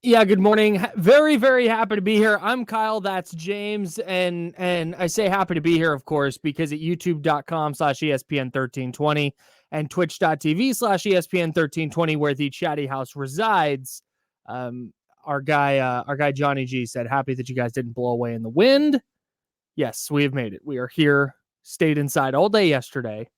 Yeah, good morning. Very, very happy to be here. I'm Kyle. That's James. And I say happy to be here, of course, because at youtube.com/ESPN1320 and twitch.tv/ESPN1320, where the Chatty House resides, our guy Johnny G said, happy that you guys didn't blow away in the wind. Yes, we have made it. We are here, stayed inside all day yesterday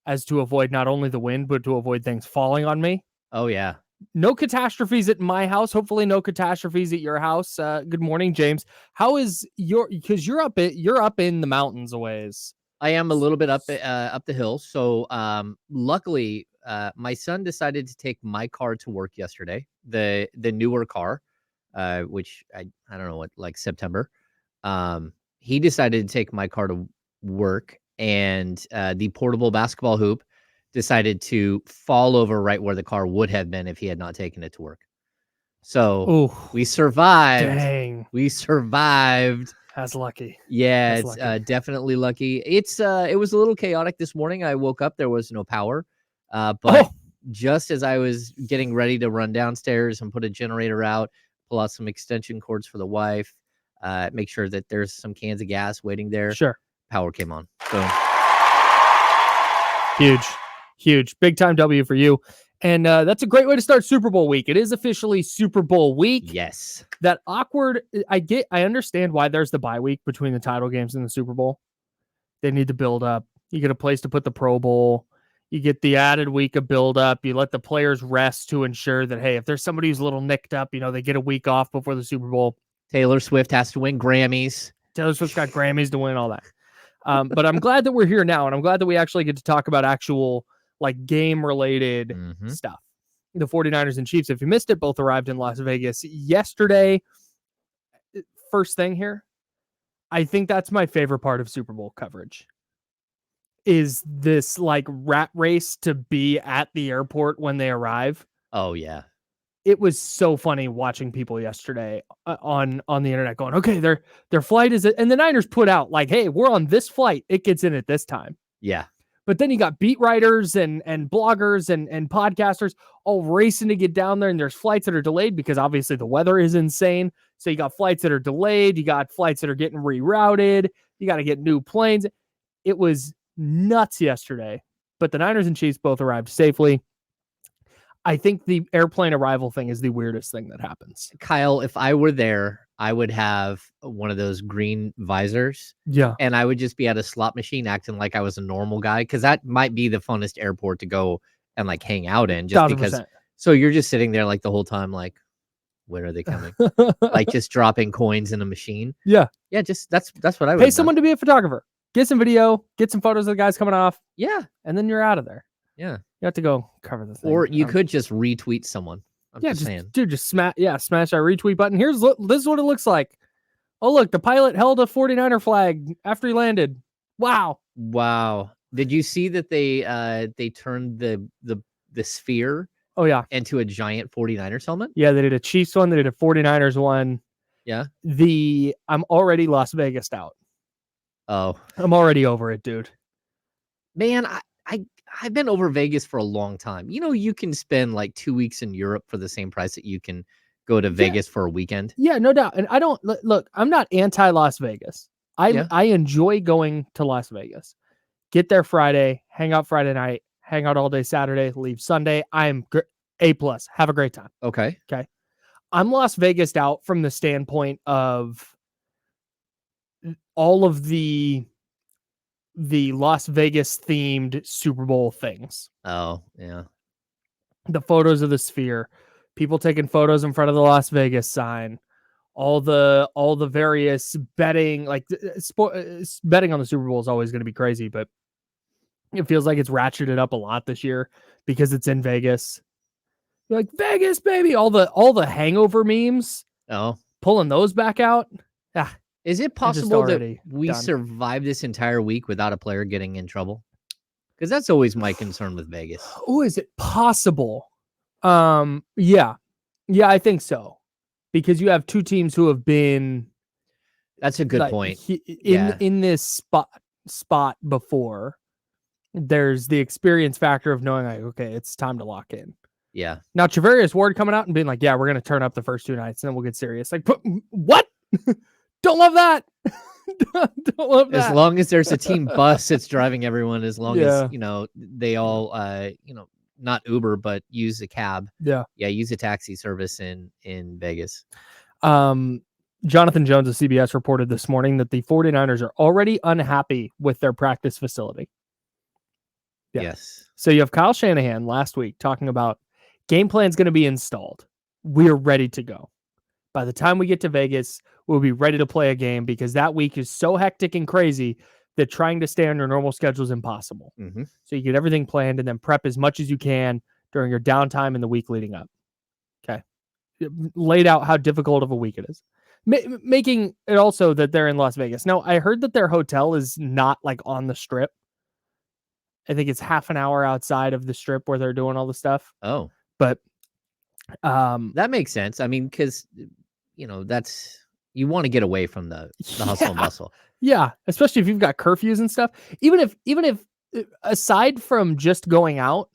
as to avoid not only the wind, but to avoid things falling on me. Oh, yeah. No catastrophes at my house. Hopefully no catastrophes at your house. Good morning, James. How is because you're up in the mountains a ways. I am a little bit up the hill. So luckily, my son decided to take my car to work yesterday, the newer car, which I don't know what, like September. He decided to take my car to work, and the portable basketball hoop decided to fall over right where the car would have been if he had not taken it to work. So we survived. Dang. We survived. That's lucky. Yeah, it's definitely lucky. It was a little chaotic this morning. I woke up, there was no power. But just as I was getting ready to run downstairs and put a generator out, pull out some extension cords for the wife, make sure that there's some cans of gas waiting there. Sure. Power came on. So huge, big time W for you. And that's a great way to start Super Bowl week. It is officially Super Bowl week. Yes. That awkward. I understand why there's the bye week between the title games and the Super Bowl. They need to build up. You get a place to put the Pro Bowl. You get the added week of build up. You let the players rest to ensure that, hey, if there's somebody who's a little nicked up, they get a week off before the Super Bowl. Taylor Swift has to win Grammys. Taylor Swift's got Grammys to win, all that. But I'm glad that we're here now, and I'm glad that we actually get to talk about actual game-related stuff. The 49ers and Chiefs, if you missed it, both arrived in Las Vegas yesterday. First thing here, I think that's my favorite part of Super Bowl coverage, is this rat race to be at the airport when they arrive. Oh, yeah. It was so funny watching people yesterday on the internet going, okay, their flight is, and the Niners put out hey, we're on this flight. It gets in at this time. Yeah. But then you got beat writers and bloggers and podcasters all racing to get down there. And there's flights that are delayed because obviously the weather is insane. So you got flights that are delayed. You got flights that are getting rerouted. You got to get new planes. It was nuts yesterday. But the Niners and Chiefs both arrived safely. I think the airplane arrival thing is the weirdest thing that happens. Kyle, if I were there, I would have one of those green visors. Yeah. And I would just be at a slot machine acting like I was a normal guy, because that might be the funnest airport to go and hang out in. Just 1,000%. because. So you're just sitting there the whole time, when are they coming? Just dropping coins in a machine. Yeah. Yeah, just that's what I would pay someone to be a photographer. Get some video, get some photos of the guys coming off. Yeah. And then you're out of there. Yeah. You have to go cover the thing. Or you could just retweet someone. Just smash that retweet button. This is what it looks like. Oh, look, the pilot held a 49er flag after he landed. Wow. Did you see that they turned the sphere into a giant 49ers helmet? Yeah, they did a Chiefs one, they did a 49ers one. Yeah. I'm already Las Vegas out. Oh. I'm already over it, dude. Man, I've been over Vegas for a long time. You can spend 2 weeks in Europe for the same price that you can go to Vegas for a weekend. Yeah, no doubt. And I don't look, I'm not anti Las Vegas. I enjoy going to Las Vegas. Get there Friday, hang out Friday night, hang out all day Saturday, leave Sunday. I'm A+. Have a great time. Okay. I'm Las Vegas out from the standpoint of all of the Las Vegas themed Super Bowl things. Oh, yeah. The photos of the sphere, people taking photos in front of the Las Vegas sign, all the various betting, betting on the Super Bowl is always going to be crazy, but it feels like it's ratcheted up a lot this year because it's in Vegas. You're like, Vegas, baby, all the hangover memes. Oh, pulling those back out. Is it possible that we survived this entire week without a player getting in trouble? Because that's always my concern with Vegas. Oh, is it possible? Yeah, I think so. Because you have two teams who have been. That's a good point. In this spot before. There's the experience factor of knowing okay, it's time to lock in. Yeah. Now, Travarius Ward coming out and being like, yeah, we're going to turn up the first 2 nights and then we'll get serious. Like, what? Don't love that. Don't love that. As long as there's a team bus that's driving everyone, as long as, Yeah. they all, not Uber, but use a cab. Yeah. Yeah, use a taxi service in Vegas. Jonathan Jones of CBS reported this morning that the 49ers are already unhappy with their practice facility. Yeah. Yes. So you have Kyle Shanahan last week talking about game plan's going to be installed. We're ready to go. By the time we get to Vegas, we'll be ready to play a game because that week is so hectic and crazy that trying to stay on your normal schedule is impossible. Mm-hmm. So you get everything planned and then prep as much as you can during your downtime in the week leading up. Okay. Laid out how difficult of a week it is. Making it also that they're in Las Vegas. Now, I heard that their hotel is not like on the strip. I think it's half an hour outside of the strip where they're doing all the stuff. Oh, but that makes sense. I mean, because that's, you want to get away from the hustle and bustle. Yeah, especially if you've got curfews and stuff. Even if aside from just going out,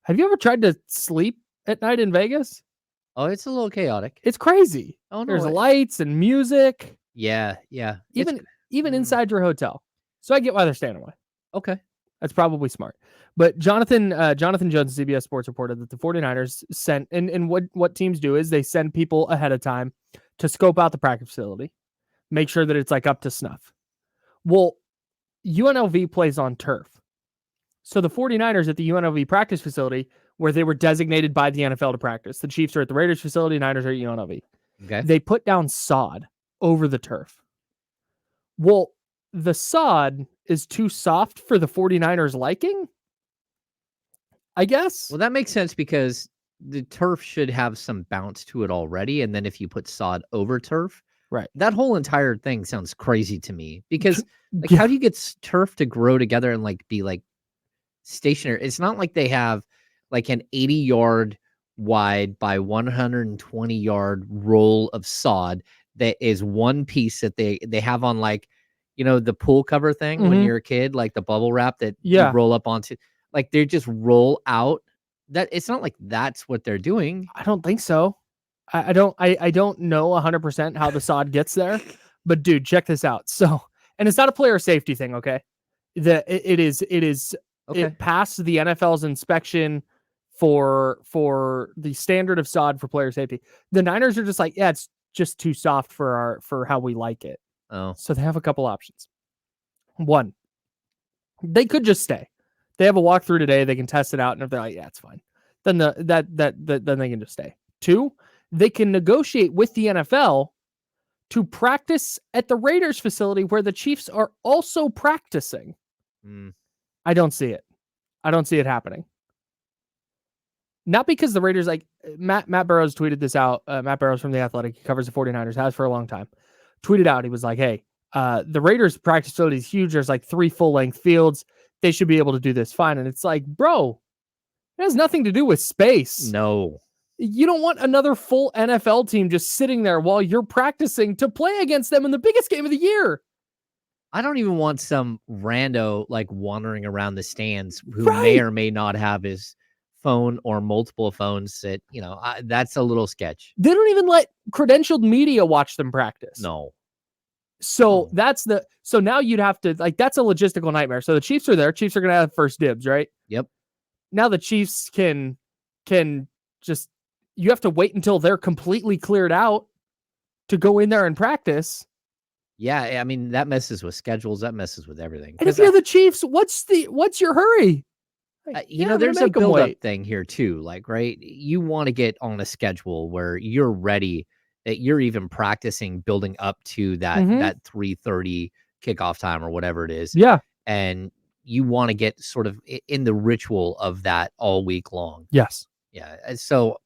have you ever tried to sleep at night in Vegas? Oh, it's a little chaotic. It's crazy. Oh, no, there's lights and music. Yeah. Even inside your hotel. So I get why they're staying away. Okay. That's probably smart. But Jonathan Jones, CBS Sports, reported that the 49ers sent, and what teams do is they send people ahead of time to scope out the practice facility, make sure that it's like up to snuff. Well, UNLV plays on turf. So the 49ers at the UNLV practice facility, where they were designated by the NFL to practice, the Chiefs are at the Raiders facility, Niners are at UNLV. Okay. They put down sod over the turf. Well, the sod is too soft for the 49ers liking, I guess. Well, that makes sense because the turf should have some bounce to it already. And then if you put sod over turf, right, that whole entire thing sounds crazy to me because like, how do you get turf to grow together and like be like stationary? It's not like they have like an 80-yard wide by 120-yard roll of sod that is one piece that they have on like, the pool cover thing when you're a kid, like the bubble wrap that you roll up onto. Like they just roll out. That it's not like that's what they're doing. I don't think so. I don't know 100% how the sod gets there, but dude, check this out. So, and it's not a player safety thing, okay? It is okay. It passed the NFL's inspection for the standard of sod for player safety. The Niners are just like, yeah, it's just too soft for how we like it. Oh. So they have a couple options. One, they could just stay. They have a walkthrough today. They can test it out, and if they're like, yeah, it's fine, then then they can just stay. Two, they can negotiate with the NFL to practice at the Raiders facility where the Chiefs are also practicing. I don't see it. I don't see it happening. Not because the Raiders, like Matt Barrows tweeted this out. Matt Barrows from The Athletic, he covers the 49ers, has for a long time, tweeted out. He was like, hey, the Raiders practice facility is huge. There's like 3 full-length fields. They should be able to do this fine. And it's like, bro, it has nothing to do with space. No. You don't want another full NFL team just sitting there while you're practicing to play against them in the biggest game of the year. I don't even want some rando like wandering around the stands who may or may not have his phone or multiple phones that, that's a little sketch. They don't even let credentialed media watch them practice. No. So so now you'd have to, like, that's a logistical nightmare. So the Chiefs are there. Chiefs are going to have first dibs, right? Yep. Now the Chiefs can just, you have to wait until they're completely cleared out to go in there and practice. Yeah. I mean, that messes with schedules. That messes with everything. And if you're the Chiefs, what's your hurry? There's a build-up thing here too. Like, right, you want to get on a schedule where you're ready, that you're even practicing building up to that 3:30 kickoff time or whatever it is. Yeah. And you want to get sort of in the ritual of that all week long. Yes. Yeah. So,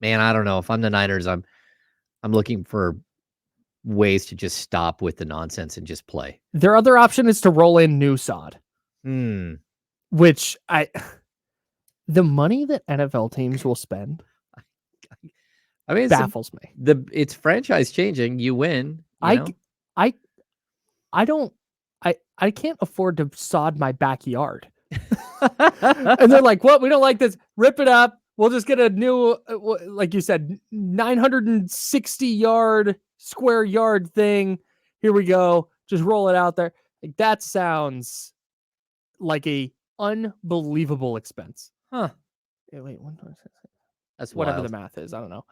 man, I don't know. If I'm the Niners, I'm looking for ways to just stop with the nonsense and just play. Their other option is to roll in new sod. Which the money that NFL teams will spend, I mean, baffles me. It's franchise changing. You win. I can't afford to sod my backyard. And they're like, "What? We don't like this. Rip it up. We'll just get a new, like you said, 960 square yard thing. Here we go. Just roll it out there. Like, that sounds like a unbelievable expense. Huh. Wait, That's whatever wild. the math is. I don't know.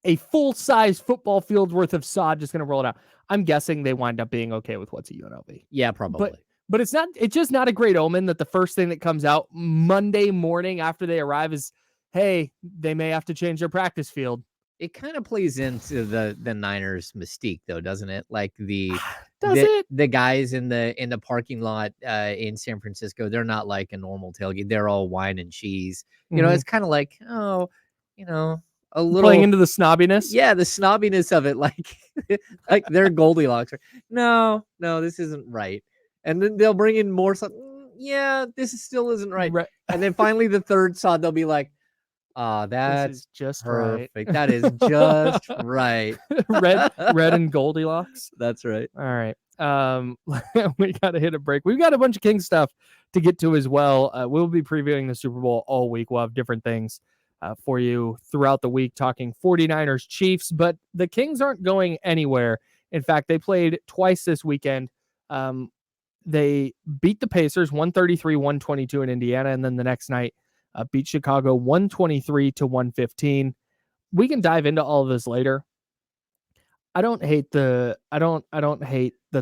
A full-size football field worth of sod, just going to roll it out. I'm guessing they wind up being okay with what's a UNLV. Yeah, probably. But it's just not a great omen that the first thing that comes out Monday morning after they arrive is, hey, they may have to change their practice field. It kind of plays into the Niners mystique, though, doesn't it? Like the guys in the parking lot in San Francisco, they're not like a normal tailgate. They're all wine and cheese. You know, it's kind of like, a little playing into the snobbiness. Yeah, the snobbiness of it, like like they're Goldilocks. No, this isn't right. And then they'll bring in more stuff. Yeah, this still isn't right. And then finally the third sod, they'll be like, that's just perfect. Right. That is just right. red and Goldilocks. That's right. All right. We got to hit a break. We've got a bunch of Kings stuff to get to as well. We'll be previewing the Super Bowl all week. We'll have different things for you throughout the week, talking 49ers Chiefs, but the Kings aren't going anywhere. In fact, they played twice this weekend. They beat the Pacers 133-122 in Indiana, and then the next night beat Chicago 123-115. We can dive into all of this later. I don't hate that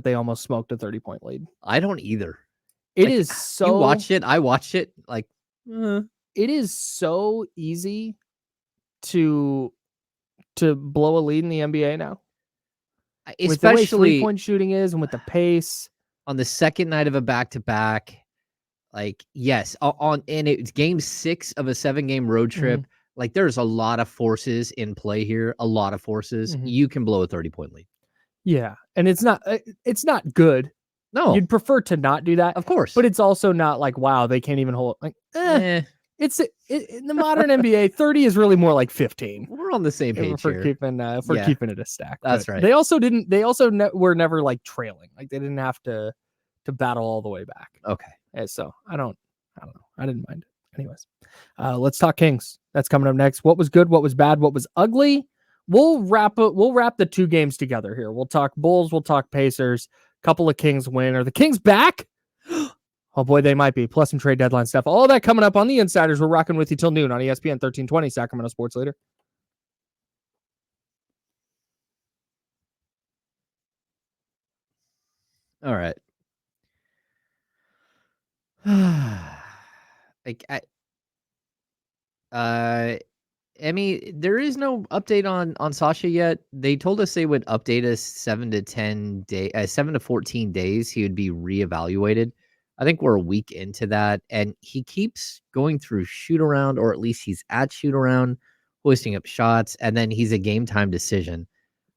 they almost smoked a 30-point lead. I don't either. It is so. You watched it. I watched it. Like, it is so easy to blow a lead in the NBA now. Especially with the way 3-point shooting is, and with the pace on the second night of a back-to-back. Like, yes, and it's game 6 of a 7-game road trip. Mm-hmm. Like, there's a lot of forces in play here. A lot of forces. Mm-hmm. You can blow a 30-point lead. Yeah, and it's not good. No, you'd prefer to not do that, of course. But it's also not like, wow, they can't even hold. Like, It's in the modern NBA, 30 is really more like 15. We're on the same page for here. Keeping it a stack. That's right. They also were never like trailing. Like, they didn't have to battle all the way back. Okay. And so I don't know. I didn't mind it. Anyways, let's talk Kings. That's coming up next. What was good? What was bad? What was ugly? We'll wrap the 2 games together here. We'll talk Bulls. We'll talk Pacers. Couple of Kings win. Are the Kings back? Oh boy, they might be. Plus some trade deadline stuff. All that coming up on the Insiders. We're rocking with you till noon on ESPN 1320, Sacramento Sports Leader. All right. Emmy, there is no update on Sasha yet. They told us they would update us 7 to 14 days. He would be reevaluated. I think we're a week into that, and he keeps going through shoot around, or at least he's at shoot around, hoisting up shots, and then he's a game time decision.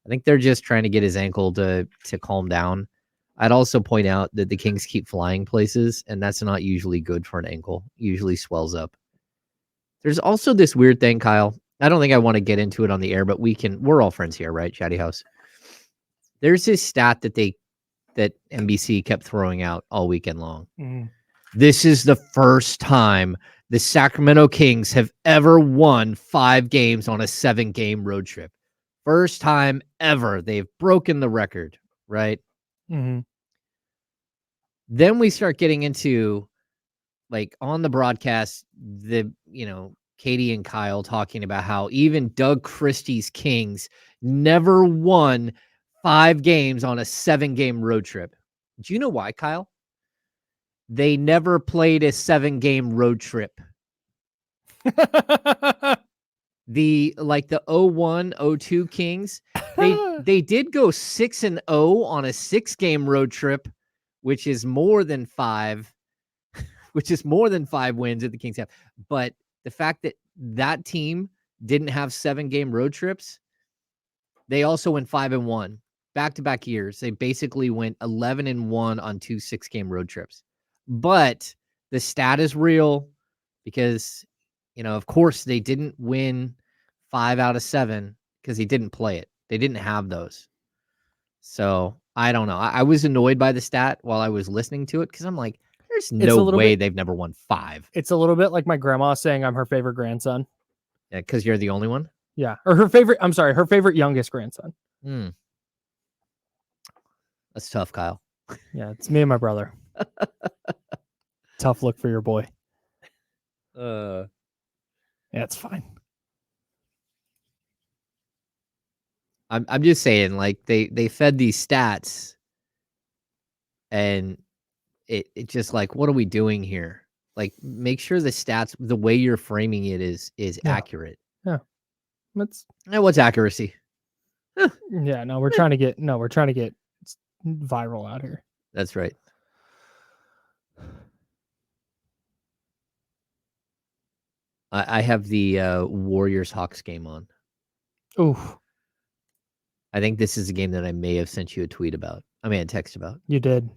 I think they're just trying to get his ankle to calm down. I'd also point out that the Kings keep flying places, and that's not usually good for an ankle. It usually swells up. There's also this weird thing, Kyle. I don't think I want to get into it on the air, but we're all friends here, right? Chatty House. There's this stat that NBC kept throwing out all weekend long. Mm. This is the first time the Sacramento Kings have ever won 5 games on a 7-game road trip. First time ever. They've broken the record, right? Mm-hmm. Then we start getting into, like, on the broadcast, Katie and Kyle talking about how even Doug Christie's Kings never won 5 games on a 7-game road trip. Do you know why, Kyle? They never played a 7-game road trip. The 01-02 Kings, they did go 6-0 on a 6-game road trip, which is more than 5 wins that the Kings have. But the fact that team didn't have 7-game road trips, they also went 5-1 back-to-back years. They basically went 11-1 on 2 6-game road trips. But the stat is real because, of course, they didn't win 5 out of 7 because they didn't play it. They didn't have those. So I don't know. I was annoyed by the stat while I was listening to it because I'm like, there's no way they've never won 5. It's a little bit like my grandma saying I'm her favorite grandson. Yeah, because you're the only one. Yeah, or her favorite. I'm sorry, her favorite youngest grandson. That's tough, Kyle. Yeah, it's me and my brother. Tough look for your boy. Yeah, it's fine. I'm just saying, like they fed these stats, and it just like, what are we doing here? Like, make sure the stats, the way you're framing it is accurate. Yeah, that's. And what's accuracy? Yeah, no, we're trying to get viral out here. That's right. I have the Warriors Hawks game on. Oof. I think this is a game that I may have sent you a tweet about. I mean, a text about. You did.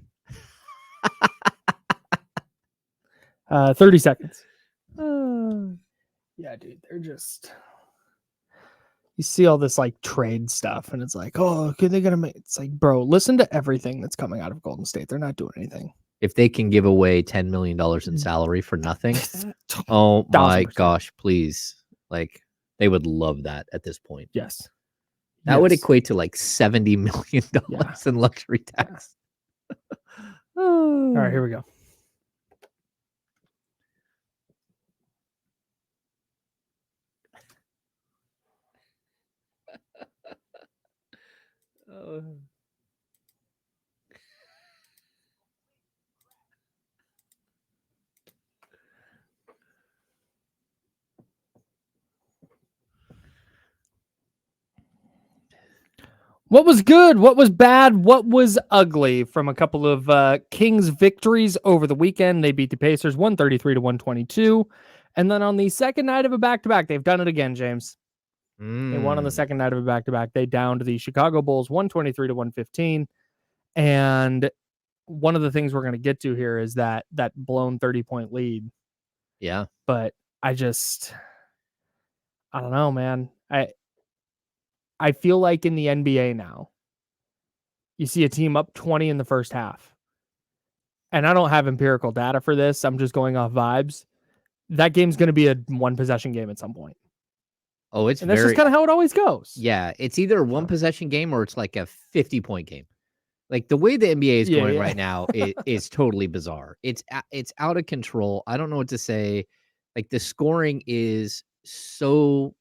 30 seconds. Yeah, dude, they're just. You see all this like trade stuff, and it's like, oh, they're gonna make. It's like, bro, listen to everything that's coming out of Golden State. They're not doing anything. If they can give away $10 million in salary for nothing, oh my 1000%. gosh, please! Like, they would love that at this point. Yes, that would equate to like $70 million in luxury tax. All right, here we go. What was good? What was bad? What was ugly from a couple of Kings victories over the weekend? They beat the Pacers 133-122. And then on the second night of a back-to-back, they've done it again, James. They won on the second night of a back-to-back. They downed the Chicago Bulls 123-115. And one of the things we're going to get to here is that blown 30-point lead. Yeah. But I don't know, man. I feel like in the NBA now, you see a team up 20 in the first half. And I don't have empirical data for this. I'm just going off vibes. That game's going to be a one-possession game at some point. Oh, and that's just kind of how it always goes. Yeah, it's either a one-possession game or it's like a 50-point game. Like, the way the NBA is going right now is totally bizarre. It's out of control. I don't know what to say. Like, the scoring is so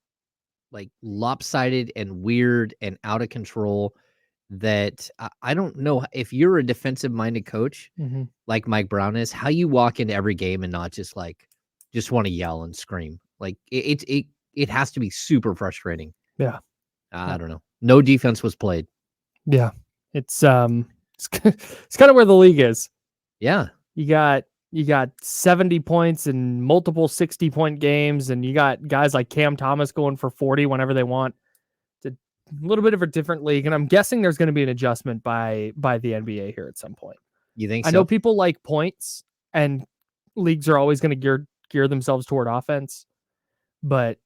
like lopsided and weird and out of control that I don't know if you're a defensive minded coach like Mike Brown is, how you walk into every game and not just want to yell and scream. Like, it has to be super frustrating. Yeah. I don't know. No defense was played. Yeah. It's kind of where the league is. Yeah. You got 70 points in multiple 60-point games, and you got guys like Cam Thomas going for 40 whenever they want. It's a little bit of a different league, and I'm guessing there's going to be an adjustment by the NBA here at some point. You think so? I know people like points, and leagues are always going to gear themselves toward offense, but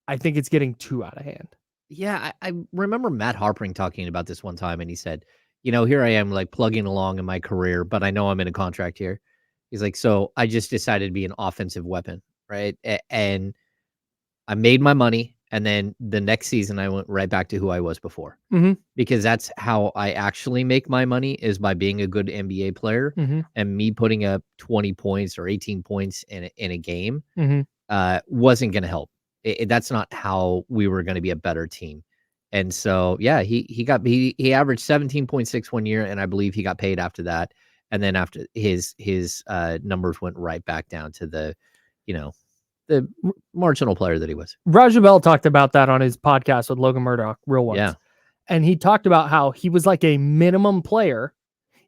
I think it's getting too out of hand. Yeah, I remember Matt Harpering talking about this one time, and he said, here I am like plugging along in my career, but I know I'm in a contract here. He's like, so I just decided to be an offensive weapon, right? And I made my money, and then the next season I went right back to who I was before. Because that's how I actually make my money, is by being a good NBA player, and me putting up 20 points or 18 points in a game wasn't going to help. That's not how we were going to be a better team. And so, yeah, he averaged 17.6 one year, and I believe he got paid after that. And then after his numbers went right back down to the marginal player that he was. Raja Bell talked about that on his podcast with Logan Murdoch, Real Ones. Yeah. And he talked about how he was like a minimum player,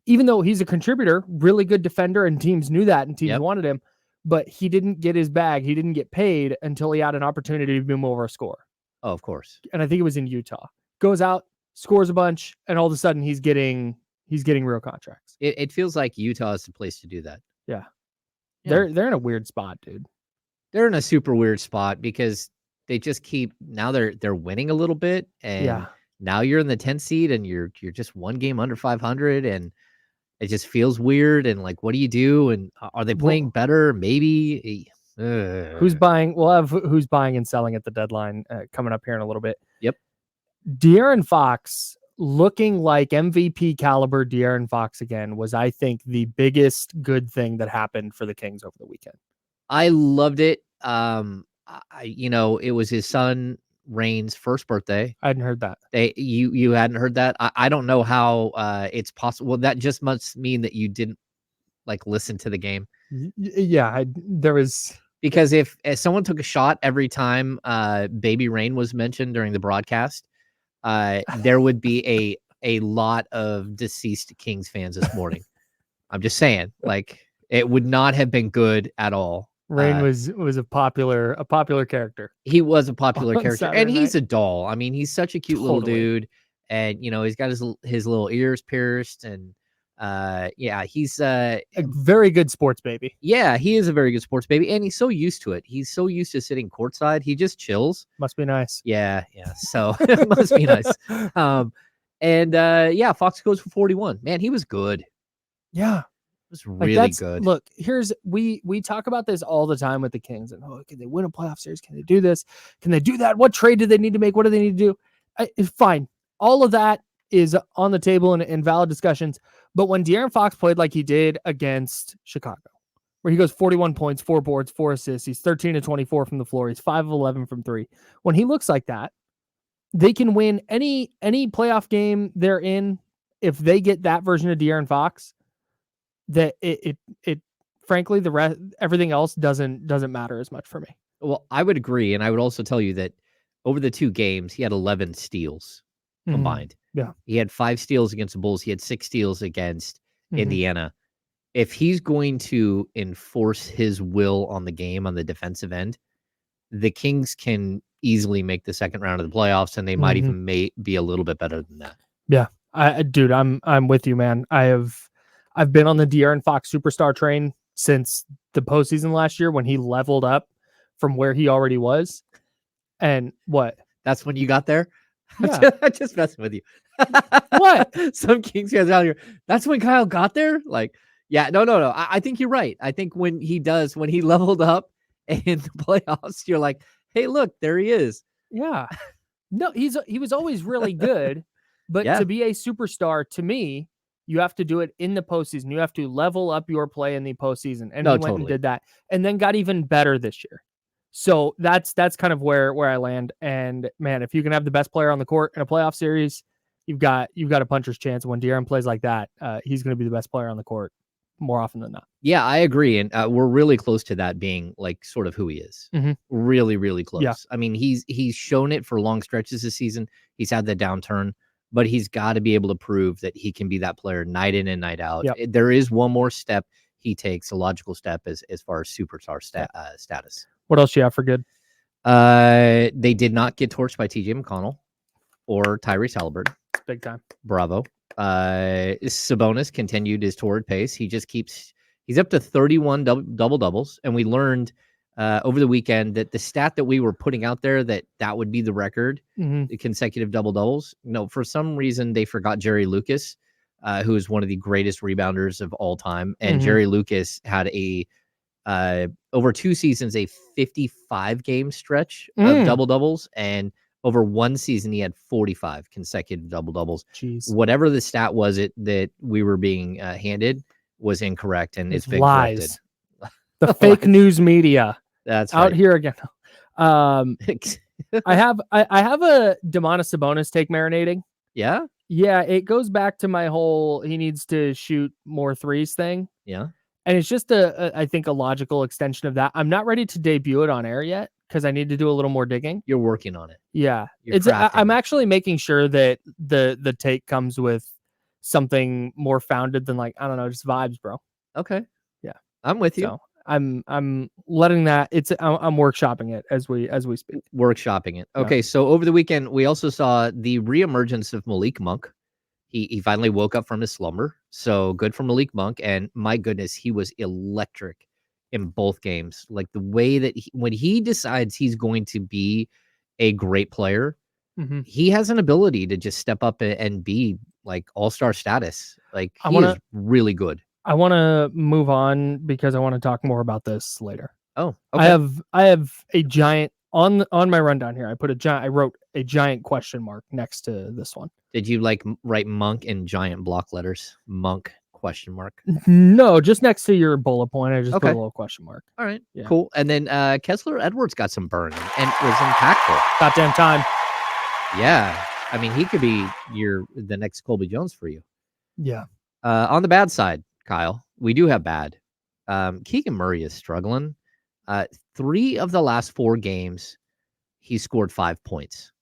even though he's a contributor, really good defender, and teams knew that and teams wanted him, but he didn't get his bag. He didn't get paid until he had an opportunity to be more of a scorer. Oh, of course. And I think it was in Utah. Goes out, scores a bunch, and all of a sudden he's getting real contracts. It feels like Utah is the place to do that. Yeah. They're in a weird spot, dude. They're in a super weird spot because they just keep, now they're winning a little bit, and now you're in the 10th seed and you're just one game under 500, and it just feels weird. And like, what do you do? And are they playing better? Maybe. Who's buying? We'll have who's buying and selling at the deadline coming up here in a little bit. Yep. De'Aaron Fox looking like MVP caliber De'Aaron Fox again was, I think, the biggest good thing that happened for the Kings over the weekend. I loved it. It was his son Rain's first birthday. I hadn't heard that. You hadn't heard that? I don't know how it's possible. Well, that just must mean that you didn't listen to the game. Yeah, there was. Because if someone took a shot every time Baby Rain was mentioned during the broadcast, there would be a lot of deceased Kings fans this morning. I'm just saying, it would not have been good at all. Rain was a popular character. He was a popular character, Saturday and he's night. a doll. I mean, he's such a cute little dude, and he's got his little ears pierced, and he's a very good sports baby. Yeah, he is a very good sports baby, and he's so used to it. He's so used to sitting courtside. He just chills. Must be nice. Yeah. So it must be nice. Fox goes for 41. Man, he was good. Yeah. It was really good. Look, we talk about this all the time with the Kings, and can they win a playoff series? Can they do this? Can they do that? What trade do they need to make? What do they need to do? Fine. All of that is on the table in valid discussions. But when De'Aaron Fox played like he did against Chicago, where he goes 41 points, 4 boards, 4 assists, he's 13 of 24 from the floor, he's 5 of 11 from 3. When he looks like that, they can win any playoff game they're in if they get that version of De'Aaron Fox. That it frankly, the rest, everything else doesn't matter as much for me. Well, I would agree, and I would also tell you that over the 2 games, he had 11 steals combined. Yeah, he had 5 steals against the Bulls. He had 6 steals against Indiana. If he's going to enforce his will on the game on the defensive end, the Kings can easily make the second round of the playoffs, and they might even be a little bit better than that. Yeah, I'm with you, man. I've been on the De'Aaron Fox superstar train since the postseason last year when he leveled up from where he already was. And what? That's when you got there? Yeah. I'm just messing with you. What? Some Kings fans out here. That's when Kyle got there? No. I think you're right. I think when he leveled up in the playoffs, you're like, hey, look, there he is. Yeah. No, he was always really good. But to be a superstar, to me, you have to do it in the postseason. You have to level up your play in the postseason. And he went and did that. And then got even better this year. So that's kind of where I land. And man, if you can have the best player on the court in a playoff series, you've got a puncher's chance. When De'Aaron plays like that, he's going to be the best player on the court more often than not. Yeah, I agree. And we're really close to that being sort of who he is. Really, really close. Yeah. I mean, he's shown it for long stretches this season. He's had the downturn, but he's got to be able to prove that he can be that player night in and night out. Yep. There is one more step he takes, a logical step as far as superstar status. What else do you have for good? They did not get torched by TJ McConnell or Tyrese Haliburton. Big time. Bravo. Sabonis continued his torrid pace. He's up to 31 double-doubles. And we learned over the weekend that the stat that we were putting out there, that would be the record, the consecutive double-doubles. No, for some reason, they forgot Jerry Lucas, who is one of the greatest rebounders of all time. And Jerry Lucas had over 2 seasons, a 55-game stretch of double-doubles, and over 1 season, he had 45 consecutive double-doubles. Jeez. Whatever the stat was that we were being handed was incorrect, and it's been lies. corrected. The fake news media. That's out right. here again. I have a Domantas Sabonis take marinating. Yeah? Yeah, it goes back to my whole he needs to shoot more threes thing. Yeah. And it's just I think a logical extension of that. I'm not ready to debut it on air yet because I need to do a little more digging. You're working on it. Yeah. I'm actually making sure that the take comes with something more founded than I don't know, just vibes, bro. Okay. Yeah. I'm with you. So I'm letting that I'm workshopping it as we speak. Workshopping it. Okay. Yeah. So over the weekend, we also saw the reemergence of Malik Monk. He finally woke up from his slumber. So good for Malik Monk. And my goodness, he was electric in both games. Like the way that when he decides he's going to be a great player, he has an ability to just step up and be all-star status. He is really good. I want to move on because I want to talk more about this later. Oh, okay. I have a giant on my rundown here. I wrote a giant question mark next to this one. Did you like write Monk in giant block letters? Monk question mark. No, just next to your bullet point, I just put a Okay. little question mark. All right. Yeah. Cool. And then Kessler Edwards got some burn and was impactful. Goddamn time. Yeah. I mean, he could be the next Colby Jones for you. Yeah. On the bad side, Kyle, we do have bad. Keegan Murray is struggling. 3 of the last 4 games, he scored 5 points.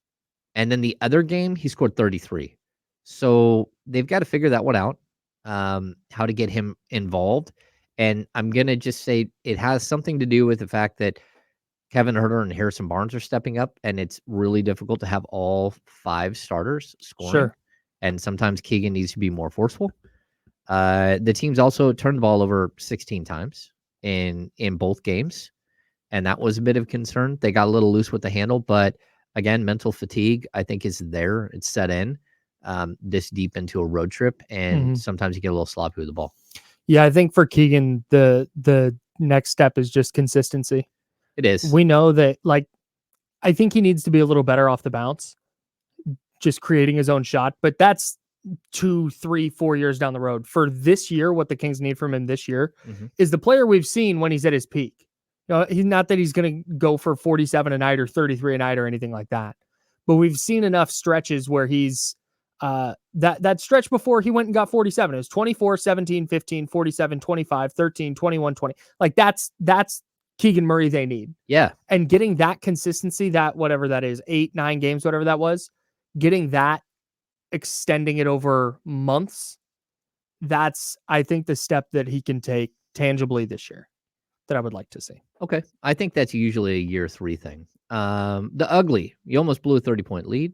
And then the other game, he scored 33. So they've got to figure that one out, how to get him involved. And I'm going to just say it has something to do with the fact that Kevin Huerter and Harrison Barnes are stepping up, and it's really difficult to have all 5 starters scoring. Sure. And sometimes Keegan needs to be more forceful. The team's also turned the ball over 16 times in both games, and that was a bit of concern. They got a little loose with the handle, but again, mental fatigue, I think, is there. It's set in this deep into a road trip, and sometimes you get a little sloppy with the ball. Yeah, I think for Keegan, the next step is just consistency. It is. We know that, like, I think he needs to be a little better off the bounce, just creating his own shot, but that's 2, 3, 4 years down the road. For this year, what the Kings need from him this year is the player we've seen when he's at his peak. You know, he's not that he's going to go for 47 a night or 33 a night or anything like that, but we've seen enough stretches where he's that stretch before he went and got 47. It was 24, 17, 15, 47, 25, 13, 21, 20. Like that's Keegan Murray they need. Yeah. And getting that consistency, that whatever that is, 8, 9 games, whatever that was, getting that, extending it over months, that's, I think, the step that he can take tangibly this year that I would like to see. Okay. I think that's usually a year 3 thing. The ugly, you almost blew a 30-point lead.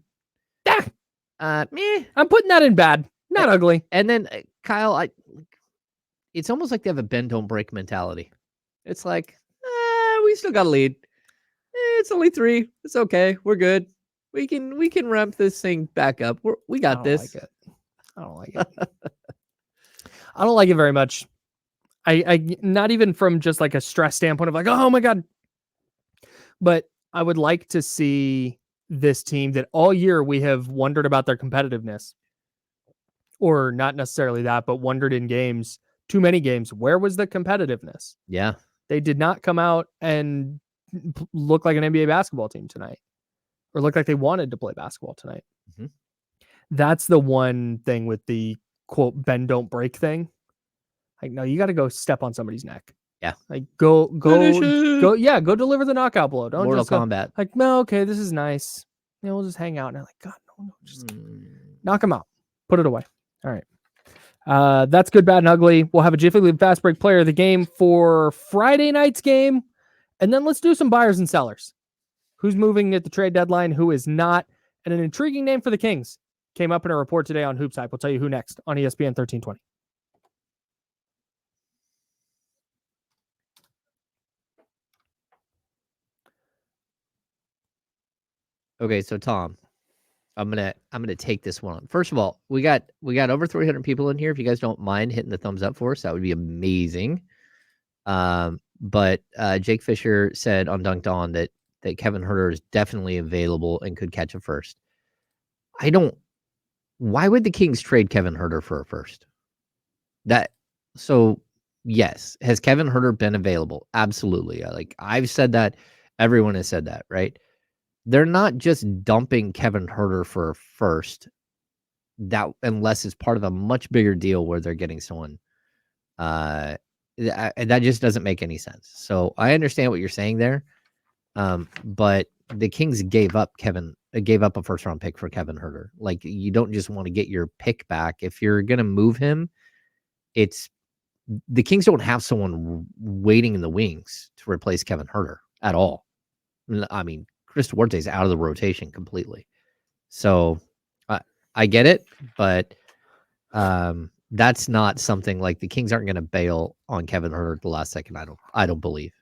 Meh. I'm putting that in bad, not ugly. And then Kyle, it's almost like they have a bend don't break mentality. It's like, we still got a lead. It's only 3. It's okay. We're good. We can ramp this thing back up. We got this. I don't like it. I don't like it very much. I not even from just like a stress standpoint of like, oh my God. But I would like to see this team that all year we have wondered about their competitiveness, or not necessarily that, but wondered in games, too many games. Where was the competitiveness? Yeah. They did not come out and look like an NBA basketball team tonight, or look like they wanted to play basketball tonight. That's the one thing with the quote bend don't break thing. Like, no, you got to go step on somebody's neck. Yeah. Like go deliver the knockout blow. Don't Mortal just go, Kombat. like, no, okay, this is nice. You know, we'll just hang out. And I'm like, God, no, just knock him out. Put it away. All right. That's good, bad, and ugly. We'll have a Jiffy Lube Fast Break player of the game for Friday night's game. And then let's do some buyers and sellers. Who's moving at the trade deadline, who is not. And an intriguing name for the Kings came up in a report today on Hoops Hype. We'll tell you who next on ESPN 1320. Okay, so Tom, I'm gonna take this one on. First of all, we got over 300 people in here. If you guys don't mind hitting the thumbs up for us, that would be amazing. But Jake Fisher said on Dunked On that Kevin Huerter is definitely available and could catch a first. Why would the Kings trade Kevin Huerter for a first? Yes, has Kevin Huerter been available? Absolutely. Like I've said that, everyone has said that, right? They're not just dumping Kevin Huerter for a first, that unless it's part of a much bigger deal where they're getting someone. That just doesn't make any sense. So I understand what you're saying there, but the Kings gave up a first round pick for Kevin Huerter. Like, you don't just want to get your pick back. If you're gonna move him, the Kings don't have someone waiting in the wings to replace Kevin Huerter at all. I mean, Chris Duarte's out of the rotation completely. So I get it, but that's not something like the Kings aren't going to bail on Kevin Huerter at the last second. I don't believe.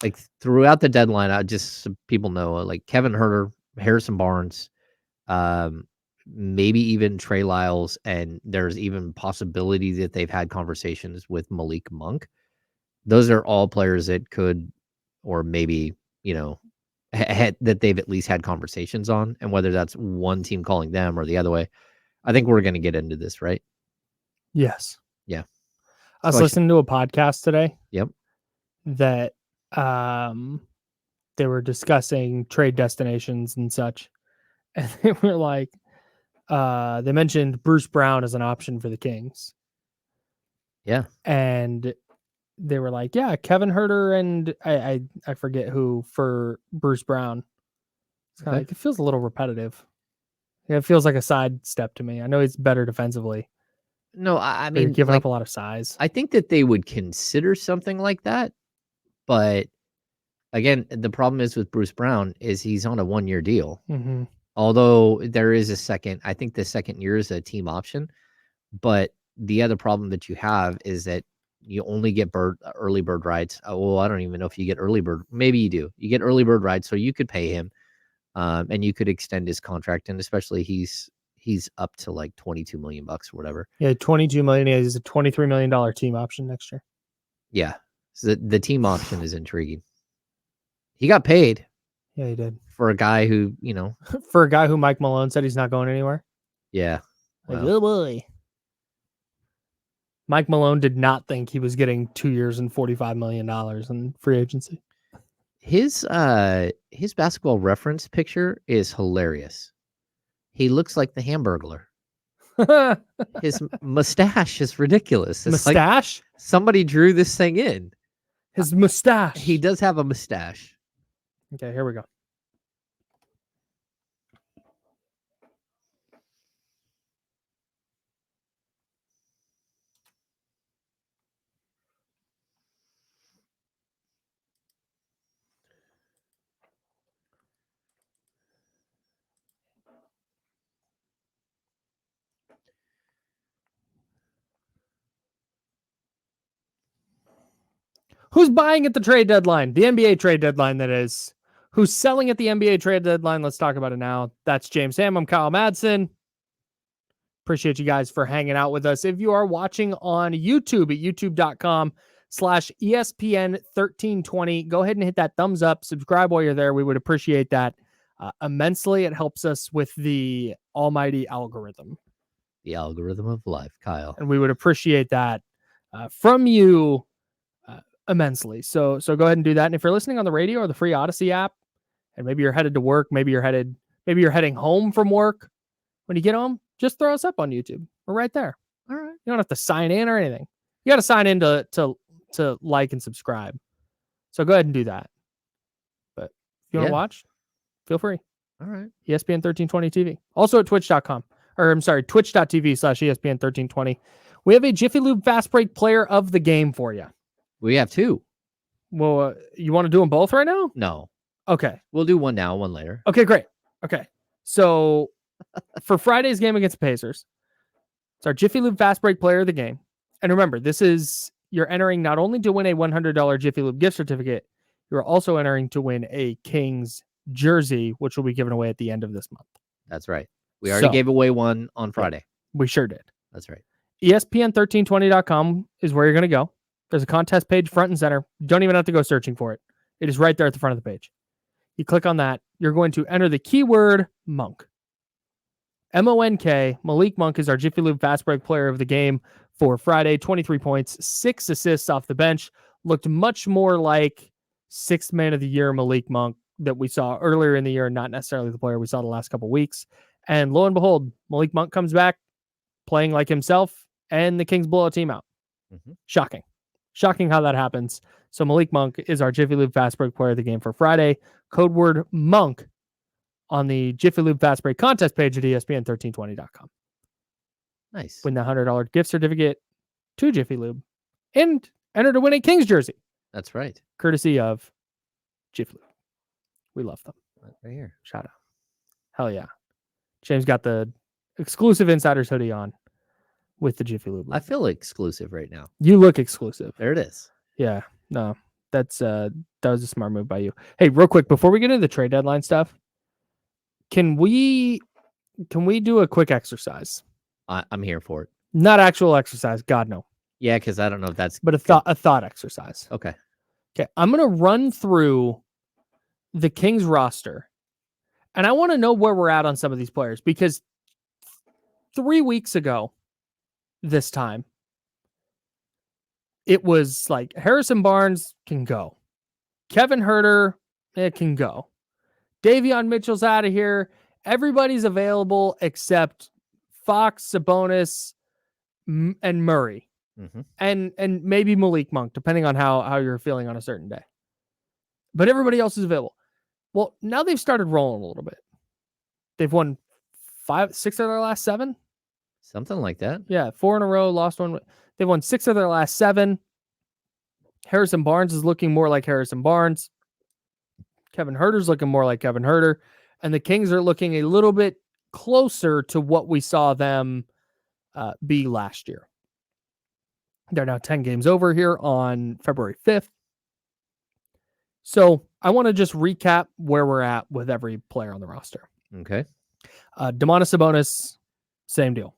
Like throughout the deadline, so people know, like Kevin Huerter, Harrison Barnes, maybe even Trey Lyles, and there's even possibility that they've had conversations with Malik Monk. those are all players that could, or maybe, that they've at least had conversations on, and whether that's one team calling them or the other way. I think we're going to get into this, right? Yes. Yeah. I was listening to a podcast today. Yep. That they were discussing trade destinations and such. And they were like, they mentioned Bruce Brown as an option for the Kings. Yeah. And they were like, yeah, Kevin Huerter and I forget who for Bruce Brown. It's kind of like, it feels a little repetitive. Yeah, it feels like a sidestep to me. I know he's better defensively. No, I mean, mean, giving up a lot of size. I think that they would consider something like that. But again, the problem is with Bruce Brown is he's on a 1-year deal. Mm-hmm. Although there is I think the second year is a team option. But the other problem that you have is that you only get early bird rights. Well, I don't even know if you get early bird. Maybe you do. You get early bird rights, so you could pay him, and you could extend his contract. And especially he's up to like $22 million or whatever. Yeah, $22 million. He's a $23 million team option next year. Yeah, so the team option is intriguing. He got paid. Yeah, he did. For a guy who, for a guy who Mike Malone said he's not going anywhere. Yeah. Like, oh boy. Mike Malone did not think he was getting 2 years and $45 million in free agency. His basketball reference picture is hilarious. He looks like the Hamburglar. His mustache is ridiculous. It's mustache? Like somebody drew this thing in. His mustache. He does have a mustache. Okay, here we go. Who's buying at the trade deadline? The NBA trade deadline, that is. Who's selling at the NBA trade deadline? Let's talk about it now. That's James Ham. I'm Kyle Madsen. Appreciate you guys for hanging out with us. If you are watching on YouTube at youtube.com/ESPN1320, go ahead and hit that thumbs up. Subscribe while you're there. We would appreciate that immensely. It helps us with the almighty algorithm. The algorithm of life, Kyle. And we would appreciate that from you immensely. So go ahead and do that. And if you're listening on the radio or the free Odyssey app, and maybe you're headed to work, maybe you're heading home from work, when you get home, just throw us up on YouTube. We're right there. All right. You don't have to sign in or anything. You got to sign in to like and subscribe. So go ahead and do that. But if you want to watch, feel free. All right. ESPN 1320 TV. Also at twitch.com. Or I'm sorry, twitch.tv/ESPN 1320. We have a Jiffy Lube Fast Break player of the game for you. We have two. Well, you want to do them both right now? No. Okay. We'll do one now, one later. Okay, great. Okay. So for Friday's game against the Pacers, it's our Jiffy Lube Fast Break player of the game. And remember, you're entering not only to win a $100 Jiffy Lube gift certificate, you're also entering to win a Kings jersey, which will be given away at the end of this month. That's right. We already gave away one on Friday. We sure did. That's right. ESPN1320.com is where you're going to go. There's a contest page front and center. You don't even have to go searching for it. It is right there at the front of the page. You click on that. You're going to enter the keyword Monk. M-O-N-K. Malik Monk is our Jiffy Lube Fast Break player of the game for Friday. 23 points, 6 assists off the bench. Looked much more like sixth man of the year Malik Monk that we saw earlier in the year, not necessarily the player we saw the last couple weeks. And lo and behold, Malik Monk comes back playing like himself, and the Kings blow a team out. Mm-hmm. Shocking how that happens. So Malik Monk is our Jiffy Lube Fast Break player of the game for Friday. Code word Monk on the Jiffy Lube Fast Break contest page at ESPN1320.com. Nice. Win the $100 gift certificate to Jiffy Lube and enter to win a Kings jersey. That's right. Courtesy of Jiffy Lube. We love them. Right here. Shout out. Hell yeah. James got the exclusive Insiders hoodie on with the Jiffy Lube. I feel exclusive right now. You look exclusive. There it is. Yeah. No, that was a smart move by you. Hey, real quick, before we get into the trade deadline stuff, can we do a quick exercise? I'm here for it. Not actual exercise. God, no. Yeah, because I don't know if that's but a thought exercise. Okay. Okay, I'm gonna run through the Kings roster, and I want to know where we're at on some of these players because 3 weeks ago, this time, it was like Harrison Barnes can go, Kevin Huerter can go, Davion Mitchell's out of here. Everybody's available except Fox, Sabonis, and Murray, and maybe Malik Monk, depending on how you're feeling on a certain day. But everybody else is available. Well, now they've started rolling a little bit. They've won 6 of their last 7. Something like that. Yeah, 4 in a row, lost 1. They've won 6 of their last 7. Harrison Barnes is looking more like Harrison Barnes. Kevin Huerter's looking more like Kevin Huerter. And the Kings are looking a little bit closer to what we saw them be last year. They're now 10 games over here on February 5th. So I want to just recap where we're at with every player on the roster. Okay. Domantas Sabonis, same deal.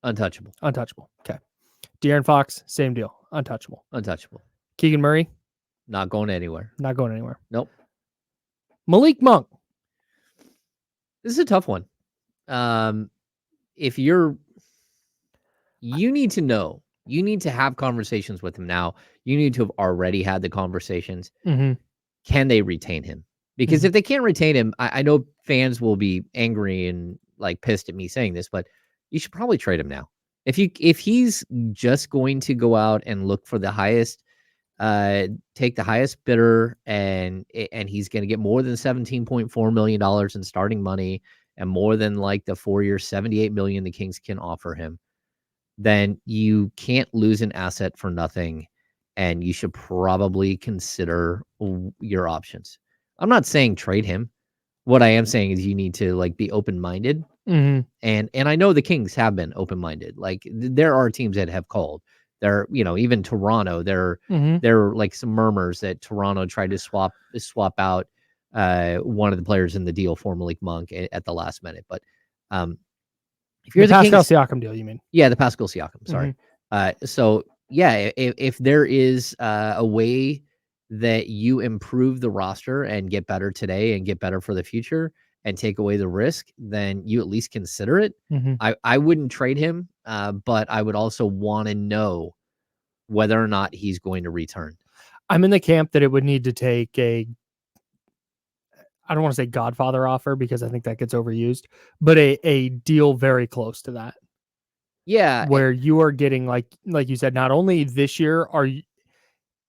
Untouchable. Okay. De'Aaron Fox, same deal. Untouchable. Keegan Murray, not going anywhere. Nope. Malik Monk. This is a tough one. If you need to know, you need to have conversations with him now. You need to have already had the conversations. Can they retain him? Because if they can't retain him, I know fans will be angry and like pissed at me saying this, but you should probably trade him now. If he's just going to go out and look for the highest, take the highest bidder, and he's going to get more than $17.4 million in starting money and more than like the 4-year $78 million the Kings can offer him, then you can't lose an asset for nothing, and you should probably consider your options. I'm not saying trade him. What I am saying is you need to like be open-minded. And I know the Kings have been open-minded. Like there are teams that have called. There, even Toronto. There are like some murmurs that Toronto tried to swap out one of the players in the deal for Malik Monk at the last minute. But if you're the Pascal Kings, Siakam deal, you mean? Yeah, the Pascal Siakam. Sorry. So yeah, if there is a way that you improve the roster and get better today and get better for the future and take away the risk, then you at least consider it. I wouldn't trade him, but I would also want to know whether or not he's going to return. I'm in the camp that it would need to take I don't want to say Godfather offer because I think that gets overused, but a deal very close to that. Yeah. Where you are getting, like you said, not only this year,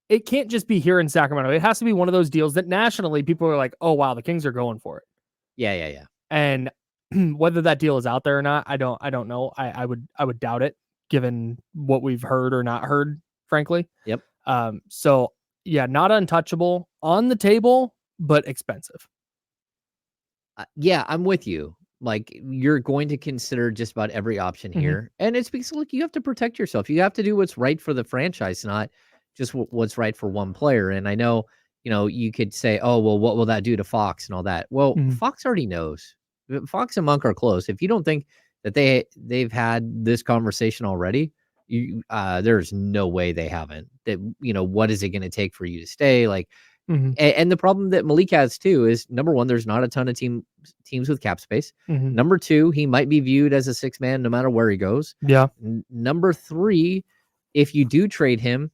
it can't just be here in Sacramento. It has to be one of those deals that nationally people are like, oh, wow, the Kings are going for it. Yeah. And whether that deal is out there or not, I don't know. I would doubt it given what we've heard or not heard, frankly. Yep. So yeah, not untouchable, on the table, but expensive. Yeah, I'm with you. Like you're going to consider just about every option here. And it's because look, you have to protect yourself. You have to do what's right for the franchise, not just what's right for one player. And I know, you could say, oh, well, what will that do to Fox and all that? Well, Fox already knows. Fox and Monk are close. If you don't think that they've had this conversation already, there's no way they haven't. That, what is it going to take for you to stay? Like, and the problem that Malik has too is, number one, there's not a ton of teams with cap space. Number two, he might be viewed as a 6-man no matter where he goes. Yeah. Number three, if you do trade him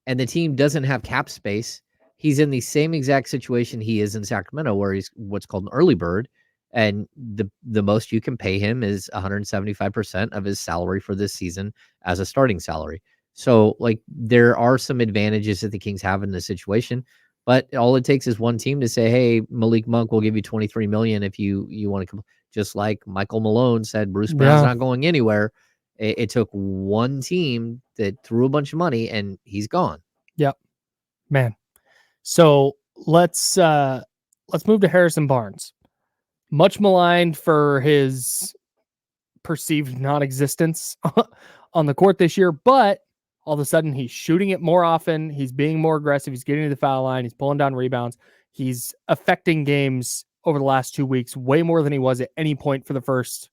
and the team doesn't have cap space, he's in the same exact situation he is in Sacramento, where he's what's called an early bird. And the most you can pay him is 175% of his salary for this season as a starting salary. So, like, there are some advantages that the Kings have in this situation, but all it takes is one team to say, "Hey, Malik Monk will give you $23 million if you want to come." Just like Michael Malone said, Bruce Brown's not going anywhere. It took one team that threw a bunch of money, and he's gone. Yep, man. So let's move to Harrison Barnes. Much maligned for his perceived non-existence on the court this year, but all of a sudden he's shooting it more often. He's being more aggressive. He's getting to the foul line. He's pulling down rebounds. He's affecting games over the last 2 weeks way more than he was at any point for the first,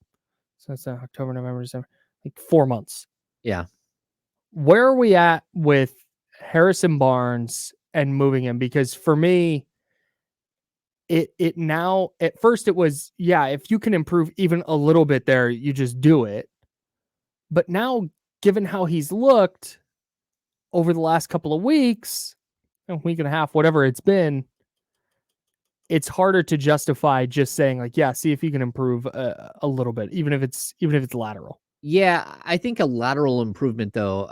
so it's October, November, December, like 4 months. Yeah. where are we at with Harrison Barnes and moving him? Because for me, it now, at first it was, yeah, if you can improve even a little bit there, you just do it. But now, given how he's looked over the last couple of weeks, a week and a half, whatever it's been, it's harder to justify just saying like, yeah, see if you can improve a little bit, even if it's lateral. Yeah, I think a lateral improvement though.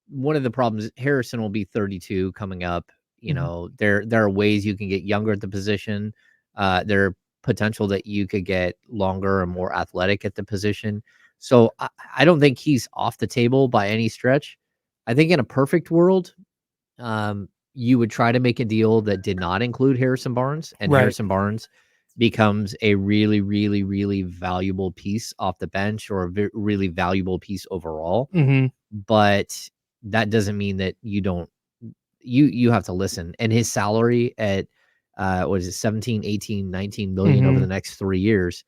One of the problems, Harrison will be 32 coming up. You know, there are ways you can get younger at the position. There are potential that you could get longer and more athletic at the position. So I don't think he's off the table by any stretch. I think in a perfect world, you would try to make a deal that did not include Harrison Barnes, and Right. Harrison Barnes becomes a really, really, really valuable piece off the bench or a really valuable piece overall. But that doesn't mean that you don't you have to listen. And his salary at what is it, 17, 18, 19 million over the next 3 years,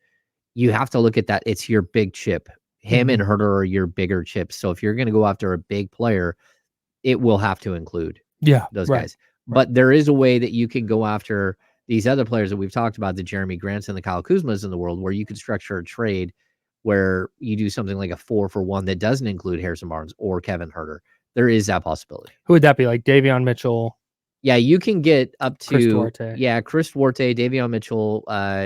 you have to look at that. It's your big chip. Him and Herter are your bigger chips. So if you're going to go after a big player, it will have to include those guys. But there is a way that you can go after these other players that we've talked about, the Jeremy Grants and the Kyle Kuzmas in the world, where you could structure a trade where you do something like a 4-for-1 that doesn't include Harrison Barnes or Kevin Herter. There is that possibility. Who would that be? Like Davion Mitchell? Yeah, you can get up to Chris Duarte, Davion Mitchell,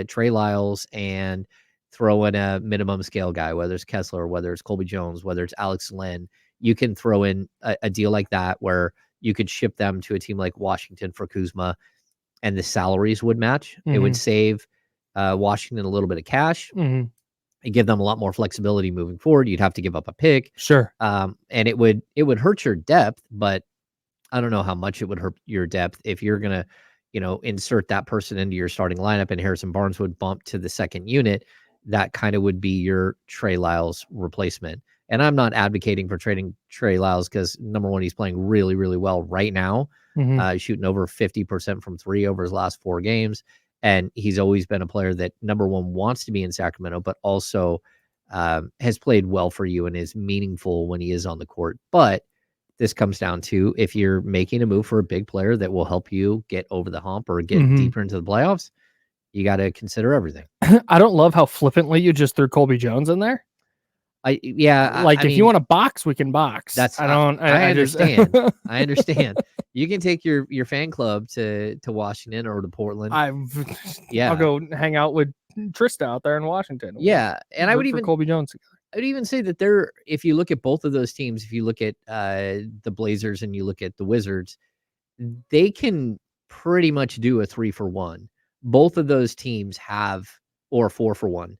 Trey Lyles, and throw in a minimum scale guy, whether it's Kessler, whether it's Colby Jones, whether it's Alex Lynn. You can throw in a deal like that where you could ship them to a team like Washington for Kuzma, and the salaries would match. It would save Washington a little bit of cash. It'd give them a lot more flexibility moving forward. You'd have to give up a pick. Sure. And it would hurt your depth, but I don't know how much it would hurt your depth if you're gonna, insert that person into your starting lineup and Harrison Barnes would bump to the second unit. That kind of would be your Trey Lyles replacement. And I'm not advocating for trading Trey Lyles because number one, he's playing really, really well right now, shooting over 50% from three over his last 4 games. And he's always been a player that number one wants to be in Sacramento, but also has played well for you and is meaningful when he is on the court. But this comes down to if you're making a move for a big player that will help you get over the hump or get deeper into the playoffs, you got to consider everything. I don't love how flippantly you just threw Colby Jones in there. Like if you want to box, we can box. I understand. I understand. You can take your fan club to Washington or to Portland. I'll go hang out with Trista out there in Washington. Yeah, and I would even Colby Jones. I would even say that if you look at both of those teams, if you look at the Blazers and you look at the Wizards, they can pretty much do a 3-for-1. Both of those teams have, or 4-for-1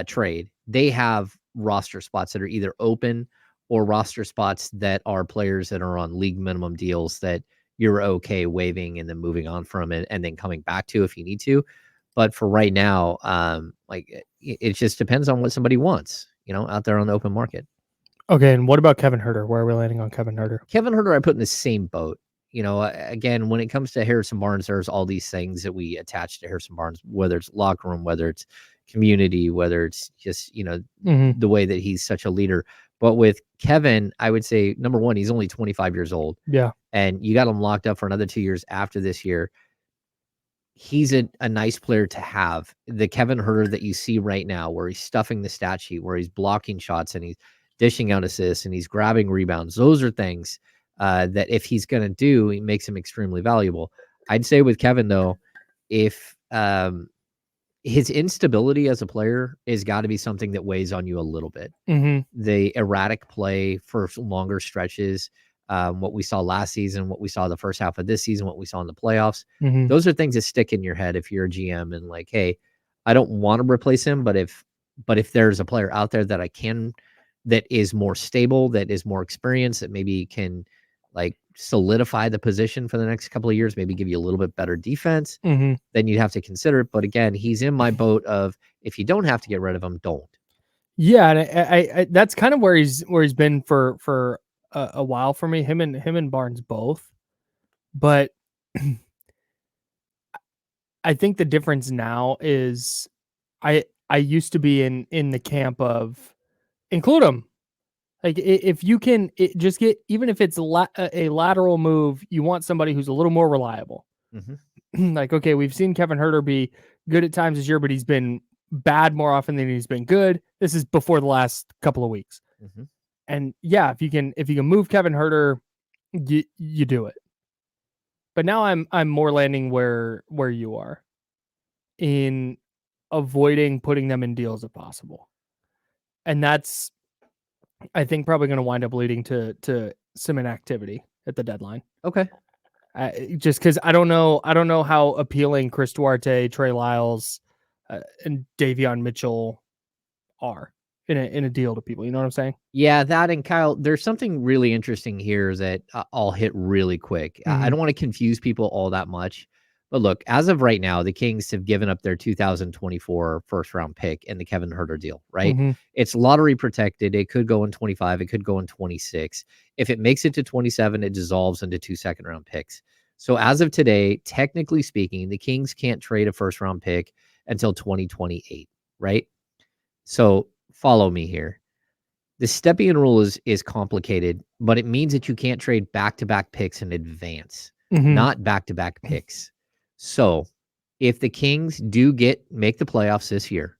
trade. They have roster spots that are either open or roster spots that are players that are on league minimum deals that you're okay waiving and then moving on from it and then coming back to if you need to. But for right now, it just depends on what somebody wants, out there on the open market. Okay, and what about Kevin Herter? Where are we landing on Kevin Herter? Kevin Herter, I put in the same boat. Again, when it comes to Harrison Barnes, there's all these things that we attach to Harrison Barnes, whether it's locker room, whether it's community, whether it's just, the way that he's such a leader. But with Kevin, I would say, number one, he's only 25 years old. Yeah. And you got him locked up for another 2 years after this year. He's a nice player to have. The Kevin Herter that you see right now, where he's stuffing the stat sheet, where he's blocking shots and he's dishing out assists and he's grabbing rebounds. Those are things that if he's going to do, he makes him extremely valuable. I'd say with Kevin, though, if his instability as a player has got to be something that weighs on you a little bit. The erratic play for longer stretches, what we saw last season, what we saw the first half of this season, what we saw in the playoffs, those are things that stick in your head if you're a GM and like, hey, I don't want to replace him, but if there's a player out there that I can, that is more stable, that is more experienced, that maybe can like solidify the position for the next couple of years, maybe give you a little bit better defense, then you'd have to consider it. But again, he's in my boat of if you don't have to get rid of him, don't. Yeah, and I that's kind of where he's been for a while for me. Him and Barnes both, but I think the difference now is I used to be in the camp of include him. Like if you can just get, even if it's a lateral move, you want somebody who's a little more reliable. Like, okay, we've seen Kevin Huerter be good at times this year, but he's been bad more often than he's been good. This is before the last couple of weeks. And yeah, if you can move Kevin Huerter, you do it. But now I'm more landing where you are, in avoiding putting them in deals if possible. And that's, I think, probably going to wind up leading to some inactivity at the deadline. Okay. Just because I don't know how appealing Chris Duarte, Trey Lyles, and Davion Mitchell are in a deal to people. You know what I'm saying? Yeah, that, and Kyle, there's something really interesting here that I'll hit really quick. I don't want to confuse people all that much, but look, as of right now, the Kings have given up their 2024 first round pick in the Kevin Huerter deal, right? It's lottery protected. It could go in 25. It could go in 26. If it makes it to 27, it dissolves into 2 second round picks. So as of today, technically speaking, the Kings can't trade a first round pick until 2028, right? So follow me here. The Stepien rule is complicated, but it means that you can't trade back-to-back picks in advance, not back-to-back picks. So if the Kings do make the playoffs this year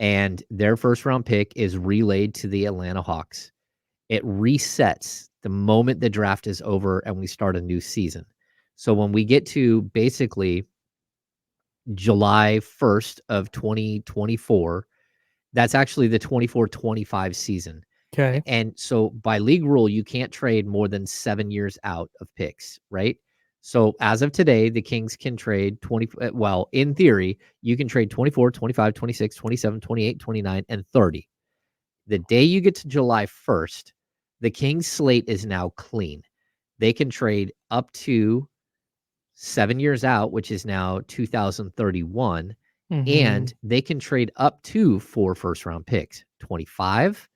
and their first round pick is relayed to the Atlanta Hawks, it resets the moment the draft is over and we start a new season. So when we get to basically July 1st of 2024, that's actually the 24-25 season. Okay. And so by league rule, you can't trade more than 7 years out of picks, right? So as of today, the Kings can trade well, in theory, you can trade 24, 25, 26, 27, 28, 29, and 30. The day you get to July 1st, the Kings slate is now clean. They can trade up to 7 years out, which is now 2031. And they can trade up to 4 first round picks. 25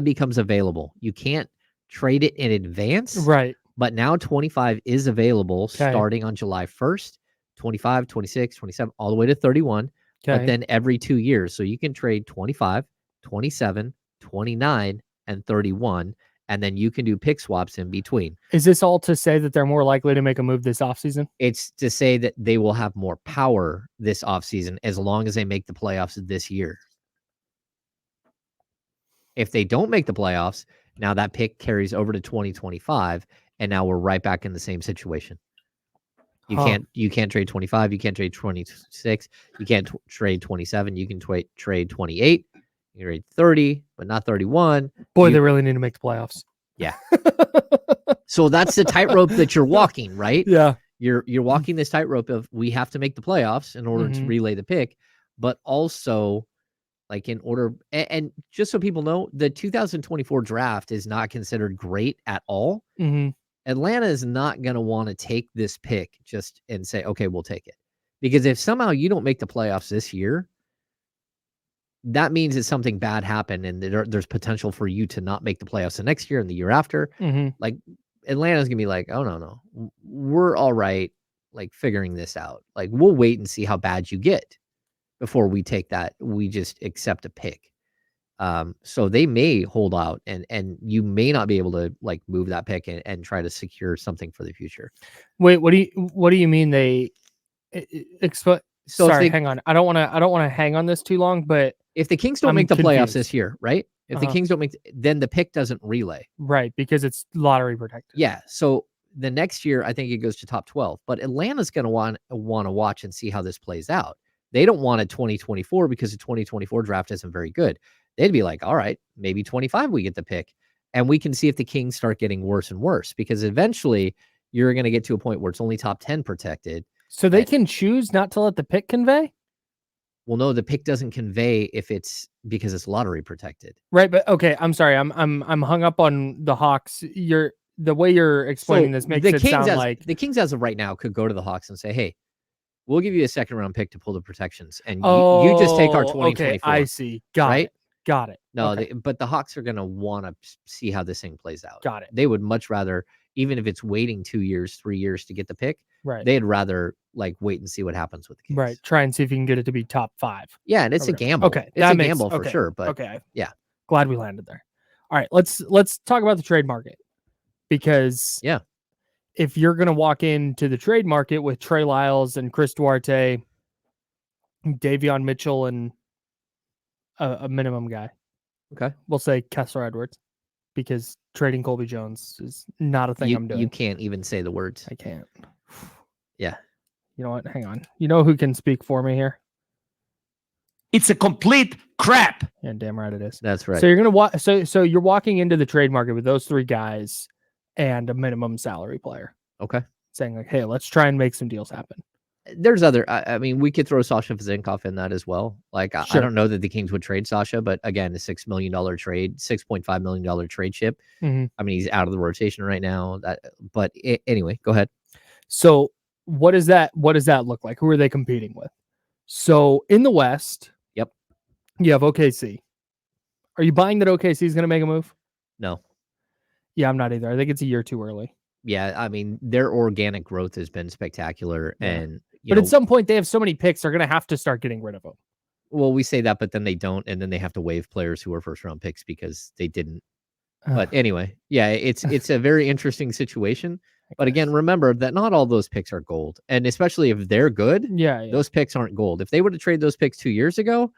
becomes available. You can't trade it in advance. Right. But now 25 is available starting on July 1st, 25, 26, 27, all the way to 31. But then every 2 years. So you can trade 25, 27, 29, and 31. And then you can do pick swaps in between. Is this all to say that they're more likely to make a move this offseason? It's to say that they will have more power this offseason as long as they make the playoffs this year. If they don't make the playoffs, now that pick carries over to 2025, and now we're right back in the same situation. You can't trade 25, you can't trade 26, you can't trade 27, you can trade 28, you can trade 30, but not 31. Boy, they really need to make the playoffs. Yeah. So that's the tightrope that you're walking, right? Yeah. You're walking this tightrope of we have to make the playoffs in order to relay the pick, but also like in order, and just so people know, the 2024 draft is not considered great at all. Atlanta is not going to want to take this pick just and say, okay, we'll take it. Because if somehow you don't make the playoffs this year, that means that something bad happened and there's potential for you to not make the playoffs the next year and the year after. Like Atlanta's gonna be like, oh no, we're all right, like figuring this out. Like we'll wait and see how bad you get before we take that. We just accept a pick. So they may hold out and you may not be able to like move that pick and try to secure something for the future. Wait, what do you mean they Sorry, hang on. I don't want to hang on this too long, but if the Kings don't make the playoffs this year, right? If the Kings don't make, then the pick doesn't relay. Right, because it's lottery protected. Yeah. So the next year, I think it goes to top 12. But Atlanta's going to want to watch and see how this plays out. They don't want a 2024 because the 2024 draft isn't very good. They'd be like, all right, maybe 25 we get the pick. And we can see if the Kings start getting worse and worse because eventually you're going to get to a point where it's only top 10 protected. So they can choose not to let the pick convey? Well, no, the pick doesn't convey if it's because it's lottery protected. Right, but okay, I'm sorry. I'm hung up on the Hawks. The way you're explaining this makes it sound like the Kings as of right now could go to the Hawks and say, "Hey, we'll give you a second round pick to pull the protections, and you just take our 2024." Okay, I see. Got it. No, but the Hawks are going to want to see how this thing plays out. Got it. They would much rather, even if it's waiting 2 years, 3 years to get the pick. Right. They'd rather like wait and see what happens with the Kings. Right. Try and see if you can get it to be top 5. Yeah, and it's a gamble. Okay, it's a gamble for sure. But okay, yeah, glad we landed there. All right, let's talk about the trade market, because Yeah. if you're going to walk into the trade market with Trey Lyles and Chris Duarte, Davion Mitchell, and a minimum guy, Okay. we'll say Kessler Edwards, because trading Colby Jones is not a thing I'm doing. You can't even say the words. I can't. Yeah. You know what? Hang on. You know who can speak for me here? It's a complete crap. Yeah, damn right it is. That's right. So you're gonna so you're walking into the trade market with those three guys and a minimum salary player, Okay. saying like, hey, let's try and make some deals happen. There's other. I mean, we could throw Sasha Vezenkov in that as well. Like, I Sure. don't know that the Kings would trade Sasha, but again, a $6 million trade, $6.5 million trade chip. Mhm. I mean, he's out of the rotation right now. But anyway, go ahead. So what does that look like? Who are they competing with? So in the West, Yep. you have OKC. Are you buying that OKC is going to make a move? No. Yeah, I'm not either. I think it's a year too early. Yeah, I mean, their organic growth has been spectacular, Yeah. and But at some point, they have so many picks, they're going to have to start getting rid of them. well, we say that, but then they don't, and then they have to waive players who are first round picks because they didn't. But anyway, yeah, it's a very interesting situation. But again, remember that not all those picks are gold, and especially if they're good, yeah, those picks aren't gold. If they were to trade those picks 2 years ago,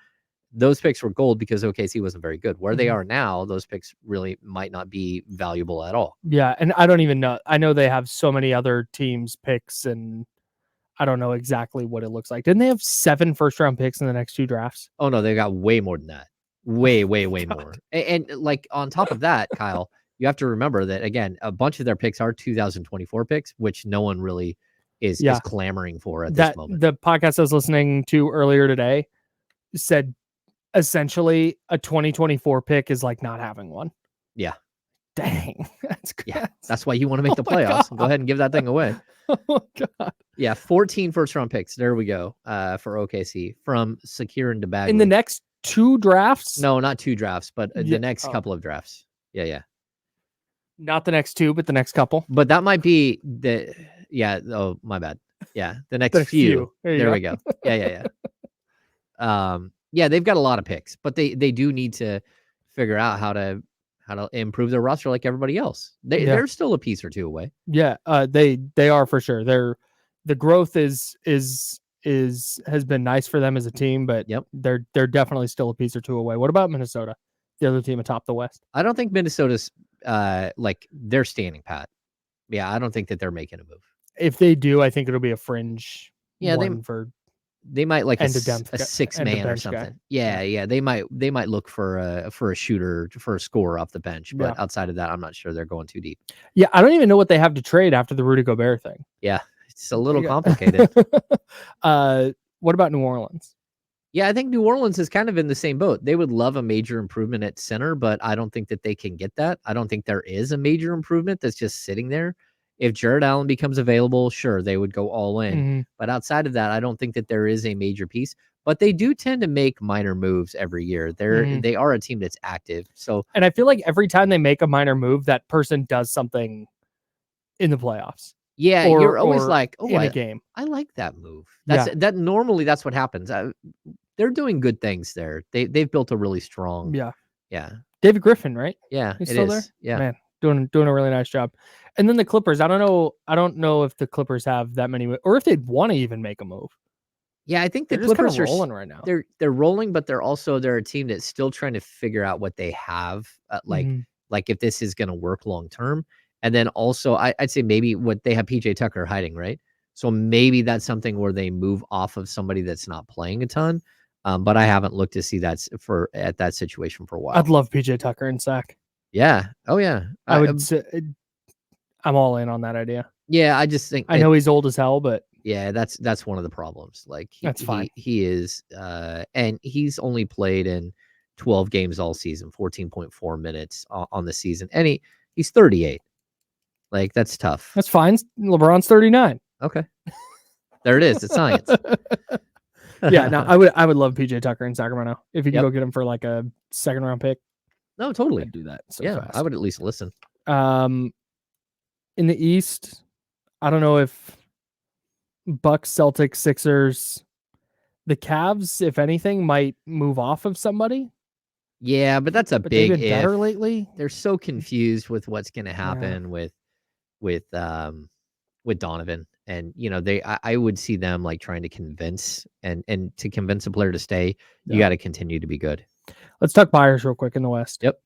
those picks were gold because OKC wasn't very good. Where they are now, those picks really might not be valuable at all. Yeah, and I don't even know. I know they have so many other teams' picks, and I don't know exactly what it looks like. Didn't they have 7 first-round picks in the next 2 drafts? Oh no, they got way more than that. Way God. more. And like on top of that, Kyle, you have to remember that again, a bunch of their picks are 2024 picks, which no one really is clamoring for at this moment. The podcast I was listening to earlier today said essentially a 2024 pick is like not having one. Yeah. Dang. That's good. Yeah. That's why you want to make the playoffs. Go ahead and give that thing away. Oh God. Yeah, 14 first-round picks. There we go. For OKC from Sakir and Bagley. In the next 2 drafts? No, not 2 drafts, but the next couple of drafts. Yeah. Not the next 2, but the next couple. But that might be the oh, my bad. Yeah, the next few. There we go. Yeah. Yeah, they've got a lot of picks, but they do need to figure out how to improve their roster like everybody else. They're still a piece or two away. Yeah, they are for sure. The growth has been nice for them as a team, but they're definitely still a piece or two away. What about Minnesota, the other team atop the West? I don't think Minnesota's like they're standing pat. Yeah, I don't think that they're making a move. If they do, I think it'll be a fringe. Yeah, they might like a 6-man or something. Guy. Yeah. They might look for a shooter, for a scorer off the bench. But outside of that, I'm not sure they're going too deep. Yeah, I don't even know what they have to trade after the Rudy Gobert thing. Yeah, it's a little complicated. What about New Orleans? Yeah, I think New Orleans is kind of in the same boat. They would love a major improvement at center, but I don't think that they can get that. I don't think there is a major improvement that's just sitting there. If Jared Allen becomes available, sure, they would go all in. But outside of that, I don't think that there is a major piece. But they do tend to make minor moves every year. They are a team that's active. So, and I feel like every time they make a minor move, that person does something in the playoffs. Yeah, you're always like, oh, in a game. I like that move. That normally that's what happens. They're doing good things there. They've built a really strong. Yeah. David Griffin, right? Yeah, he's still there. Yeah, man, doing a really nice job. And then the Clippers. I don't know if the Clippers have that many, or if they'd want to even make a move. Yeah, I think the Clippers are rolling right now. They're rolling, but they're a team that's still trying to figure out what they have. Like if this is going to work long term. And then also, I'd say maybe what they have PJ Tucker hiding, right? So maybe that's something where they move off of somebody that's not playing a ton. But I haven't looked to see at that situation for a while. I'd love PJ Tucker and Sac. Yeah. Oh yeah. I would. I'm all in on that idea. Yeah, I just think I know he's old as hell, but yeah, that's one of the problems. Like that's fine. He is, and he's only played in 12 games all season, 14.4 minutes on the season, and he's 38. Like that's tough. That's fine. LeBron's 39. Okay, there it is. It's science. Yeah, no, I would love PJ Tucker in Sacramento if you could go get him for like a 2nd round pick. No, totally. I'd do that. So yeah, fast. I would at least listen. In the East, I don't know if Bucks, Celtics, Sixers, the Cavs, if anything, might move off of somebody. Yeah, but that's a But they've big been better if. lately. They're so confused with what's going to happen with Donovan, and I would see them like trying to convince and to convince a player to stay, you Yeah. got to continue to be good. Let's talk buyers real quick in the West. Yep.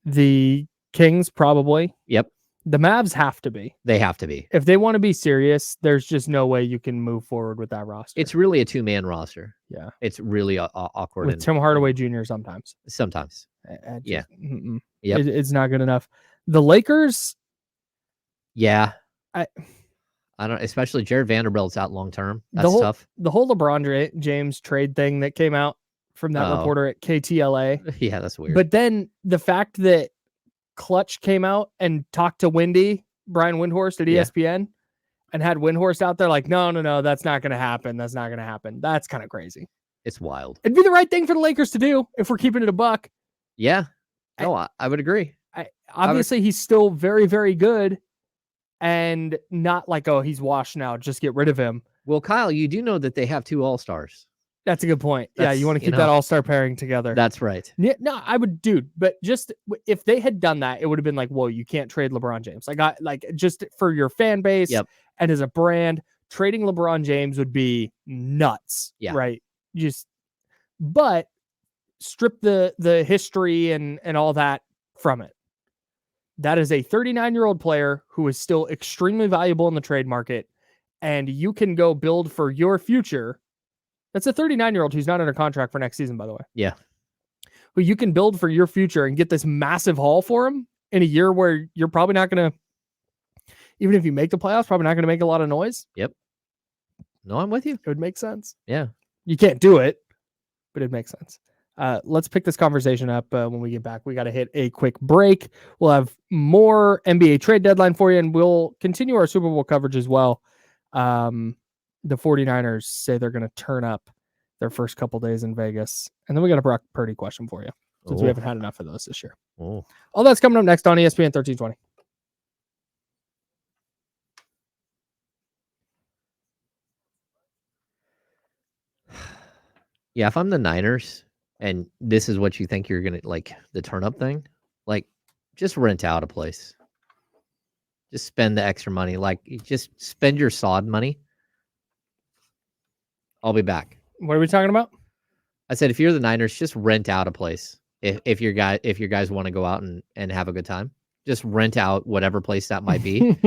The Kings probably. Yep. The Mavs have to be. They have to be. If they want to be serious, there's just no way you can move forward with that roster. It's really a 2-man roster. Yeah. It's really awkward. With Tim Hardaway Jr. sometimes. Sometimes. Yeah. Yep. It's not good enough. The Lakers. Yeah. I don't, especially Jared Vanderbilt's out long term. That's tough. The whole LeBron James trade thing that came out from that reporter at KTLA. Yeah, that's weird. But then the fact that Clutch came out and talked to Brian Windhorst at ESPN and had Windhorst out there like, no, that's not going to happen. That's not going to happen. That's kind of crazy. It's wild. It'd be the right thing for the Lakers to do if we're keeping it a buck. Yeah. No, I would agree. Obviously, he's still very, very good and not like, oh, he's washed now. Just get rid of him. Well, Kyle, you do know that they have 2 All-Stars. That's a good point. Yeah, you want to keep that all-star pairing together. That's right. Yeah, no, I would, dude. But just if they had done that, it would have been like, whoa, you can't trade LeBron James. Like just for your fan base and as a brand, trading LeBron James would be nuts. Yeah. Right. But strip the history and all that from it. That is a 39-year-old player who is still extremely valuable in the trade market, and you can go build for your future. That's a 39-year-old who's not under contract for next season, by the way. Yeah. Who you can build for your future and get this massive haul for him in a year where you're probably not going to, even if you make the playoffs, probably not going to make a lot of noise. Yep. No, I'm with you. It would make sense. Yeah. You can't do it, but it makes sense. Let's pick this conversation up when we get back. We got to hit a quick break. We'll have more NBA trade deadline for you, and we'll continue our Super Bowl coverage as well. The 49ers say they're going to turn up their first couple days in Vegas. And then we got a Brock Purdy question for you, since we haven't had enough of those this year. All that's coming up next on ESPN 1320. Yeah, if I'm the Niners and this is what you think you're going to, like, the turn up thing, like, just rent out a place. Just spend the extra money. Like, just spend your sod money. I'll be back. What are we talking about? I said, if you're the Niners, just rent out a place. If your guys want to go out and have a good time, just rent out whatever place that might be.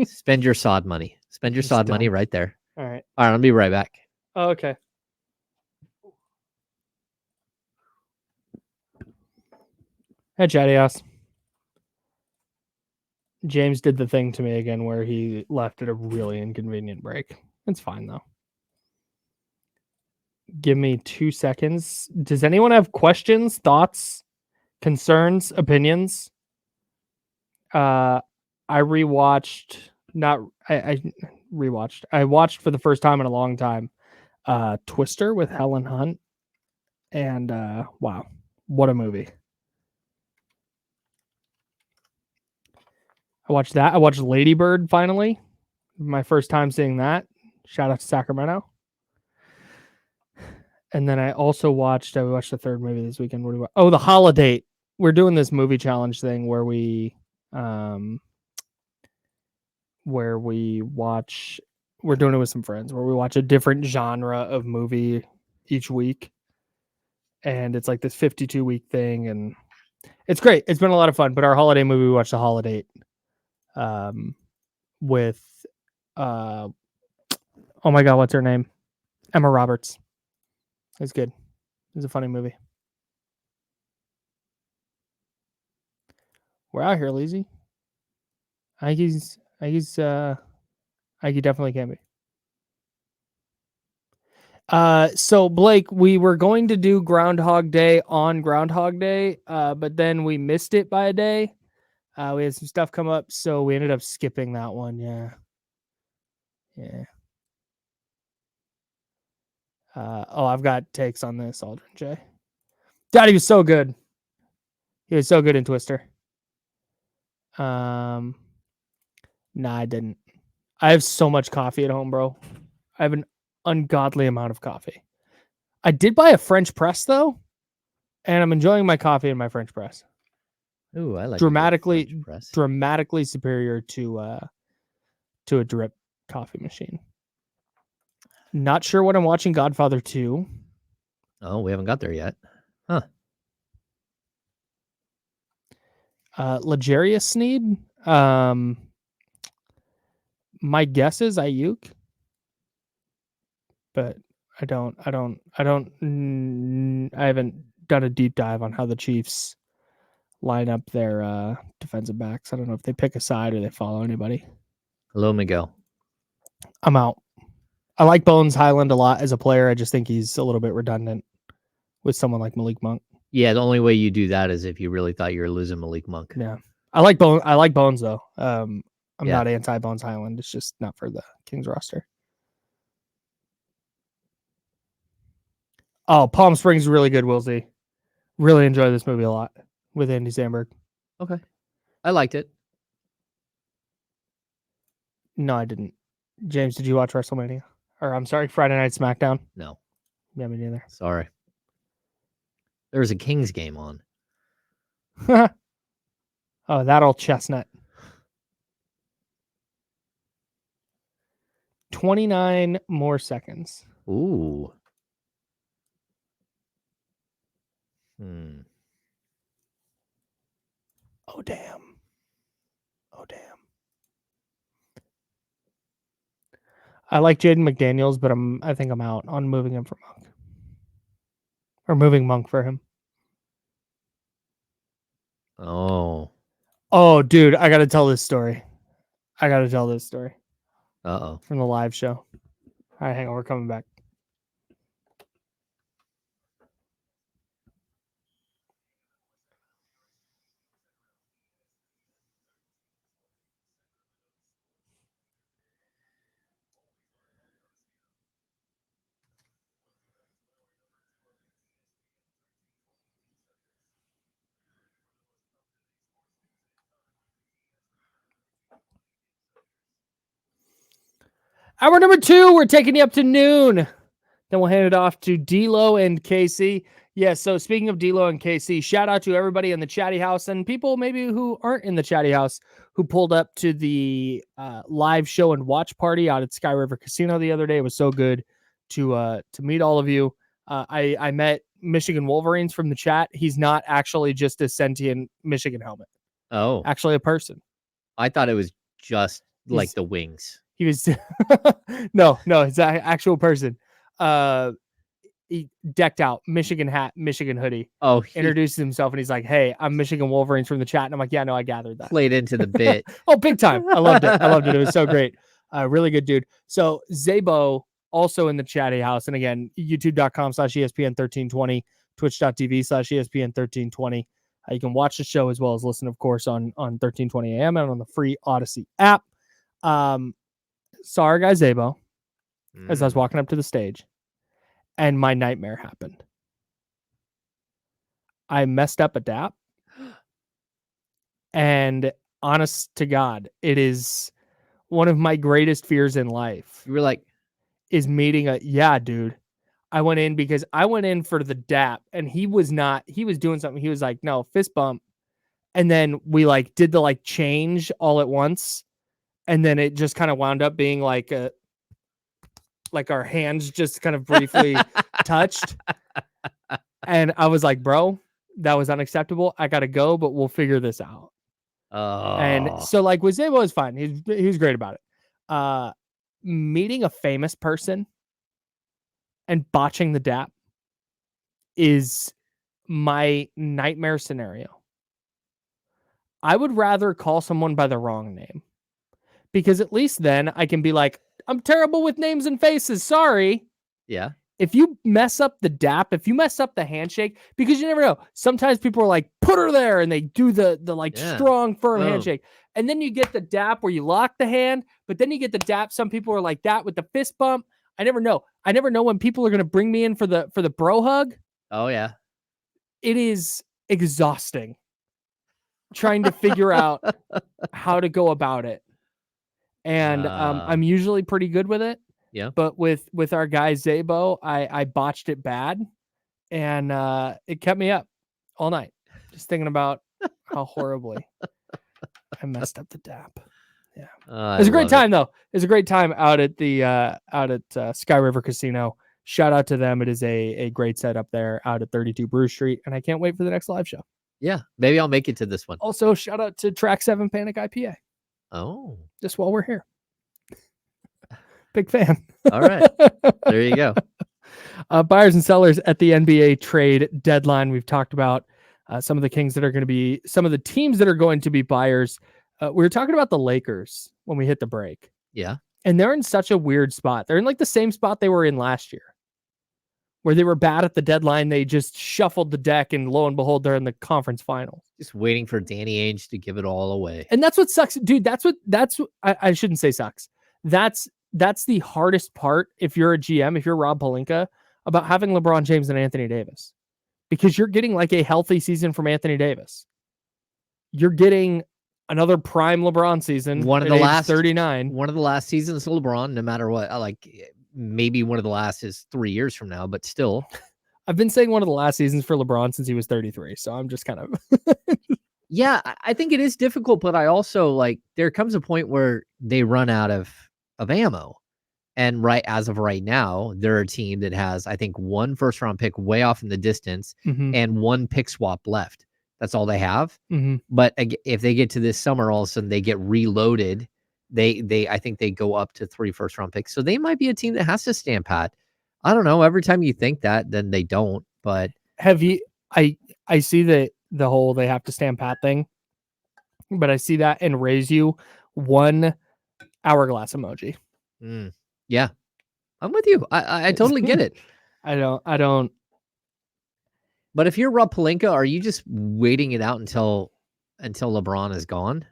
Spend your sod money. Spend your sod money right there. All right. I'll be right back. Oh, okay. Hey, Chatty House. James did the thing to me again where he left at a really inconvenient break. It's fine, though. Give me 2 seconds. Does anyone have questions, thoughts, concerns, opinions? I watched for the first time in a long time Twister with Helen Hunt. And wow, what a movie. I watched that. I watched Lady Bird finally. My first time seeing that. Shout out to Sacramento. And then I watched the third movie this weekend. The Holiday. We're doing this movie challenge thing where we watch, we're doing it with some friends where we watch a different genre of movie each week. And it's like this 52-week thing, and it's great. It's been a lot of fun. But our holiday movie, we watched The Holiday with oh my God, what's her name? Emma Roberts. It's good. It's a funny movie. We're out here, Lizzie. Ike's Ike definitely can be. So Blake, we were going to do Groundhog Day on Groundhog Day, but then we missed it by a day. We had some stuff come up, so we ended up skipping that one. Yeah. I've got takes on this, Aldrin J. Dad, he was so good. He was so good in Twister. Nah, I didn't. I have so much coffee at home, bro. I have an ungodly amount of coffee. I did buy a French press, though. And I'm enjoying my coffee and my French press. Ooh, I like dramatically dramatically superior to a drip coffee machine. Not sure what I'm watching Godfather 2. Oh, we haven't got there yet. Huh. L'Jarius Sneed. My guess is Ayuk. But I haven't done a deep dive on how the Chiefs line up their defensive backs. I don't know if they pick a side or they follow anybody. Hello, Miguel. I'm out. I like Bones Highland a lot as a player. I just think he's a little bit redundant with someone like Malik Monk. Yeah, the only way you do that is if you really thought you were losing Malik Monk. Yeah. I like Bones though. I'm not anti Bones Highland. It's just not for the Kings roster. Oh, Palm Springs is really good, Wilsey. Really enjoy this movie a lot with Andy Samberg. Okay. I liked it. No, I didn't. James, did you watch WrestleMania? Or I'm sorry, Friday Night SmackDown? No. Yeah, me neither. Sorry. There was a Kings game on. Oh, that old chestnut. 29 more seconds. Ooh. Oh, damn. I like Jaden McDaniels, but I think I'm out on moving him for Monk. Or moving Monk for him. Oh. Oh, dude, I got to tell this story. Uh-oh. From the live show. All right, hang on. We're coming back. Hour number 2, we're taking you up to noon. Then we'll hand it off to D'Lo and Casey. Yeah, so speaking of D'Lo and Casey, shout out to everybody in the Chatty House and people maybe who aren't in the Chatty House who pulled up to the live show and watch party out at Sky River Casino the other day. It was so good to meet all of you. I met Michigan Wolverines from the chat. He's not actually just a sentient Michigan helmet. Oh. Actually a person. I thought it was just like the wings. He was no, it's an actual person. He decked out, Michigan hat, Michigan hoodie. Oh, he introduced himself and he's like, "Hey, I'm Michigan Wolverines from the chat." And I'm like, "Yeah, no, I gathered that." played into the bit. Oh, big time. I loved it. It was so great. Really good dude. So Zabo also in the Chatty House. And again, youtube.com/ESPN1320, twitch.tv/ESPN1320. You can watch the show as well as listen, of course, on 1320 AM and on the free Odyssey app. Saw our guy Zabo as I was walking up to the stage, and my nightmare happened. I messed up a dap, and honest to God, it is one of my greatest fears in life. You were like, is meeting dude. I went in because I went in for the dap, and he was doing something. He was like, no, fist bump. And then we did the change all at once. And then it just kind of wound up being like our hands just kind of briefly touched. And I was like, bro, that was unacceptable. I got to go, but we'll figure this out. oh. And so with Zabo was fine. He was great about it. Meeting a famous person and botching the dap is my nightmare scenario. I would rather call someone by the wrong name, because at least then I can be like, I'm terrible with names and faces. Sorry. Yeah. If you mess up the dap, if you mess up the handshake, because you never know. Sometimes people are like, put her there, and they do the strong, firm handshake. And then you get the dap where you lock the hand, but then you get the dap. Some people are like that with the fist bump. I never know. I never know when people are going to bring me in for the bro hug. Oh, yeah. It is exhausting trying to figure out how to go about it. And I'm usually pretty good with it. Yeah. But with our guy Zabo, I botched it bad, and it kept me up. all night, just thinking about how horribly I messed up the DAP. Yeah, it was a great time though. It was a great time out at the Sky River Casino. Shout out to them. It is a great setup there out at 32 Bruce Street, and I can't wait for the next live show. Yeah, maybe I'll make it to this one. Also, shout out to Track 7 Panic IPA. Oh, just while we're here. Big fan. All right, there you go. Buyers and sellers at the NBA trade deadline. We've talked about some of the Kings that are going to be, some of the teams that are going to be buyers. We were talking about the Lakers when we hit the break. Yeah. And they're in such a weird spot. They're in like the same spot they were in last year, where they were bad at the deadline. They just shuffled the deck, and lo and behold, they're in the conference finals. Just waiting for Danny Ainge to give it all away. And that's what sucks, dude. I shouldn't say sucks. That's the hardest part if you're a GM, if you're Rob Pelinka, about having LeBron James and Anthony Davis, because you're getting like a healthy season from Anthony Davis. You're getting another prime LeBron season. One of the last 39. One of the last seasons of LeBron, no matter what. Like maybe one of the last is 3 years from now, but still. I've been saying one of the last seasons for LeBron since he was 33. So I'm just kind of. Yeah, I think it is difficult, but I also like there comes a point where they run out of ammo. And as of right now, they're a team that has, I think, 1 first-round pick way off in the distance and 1 pick swap left. That's all they have. But if they get to this summer, all of a sudden they get reloaded. I think they go up to 3 first-round picks. So they might be a team that has to stand pat. I don't know. Every time you think that, then they don't. But I see the whole they have to stand pat thing, but I see that and raise you 1 hourglass emoji. Yeah, I'm with you. I totally get it. I don't. But if you're Rob Pelinka, are you just waiting it out until LeBron is gone?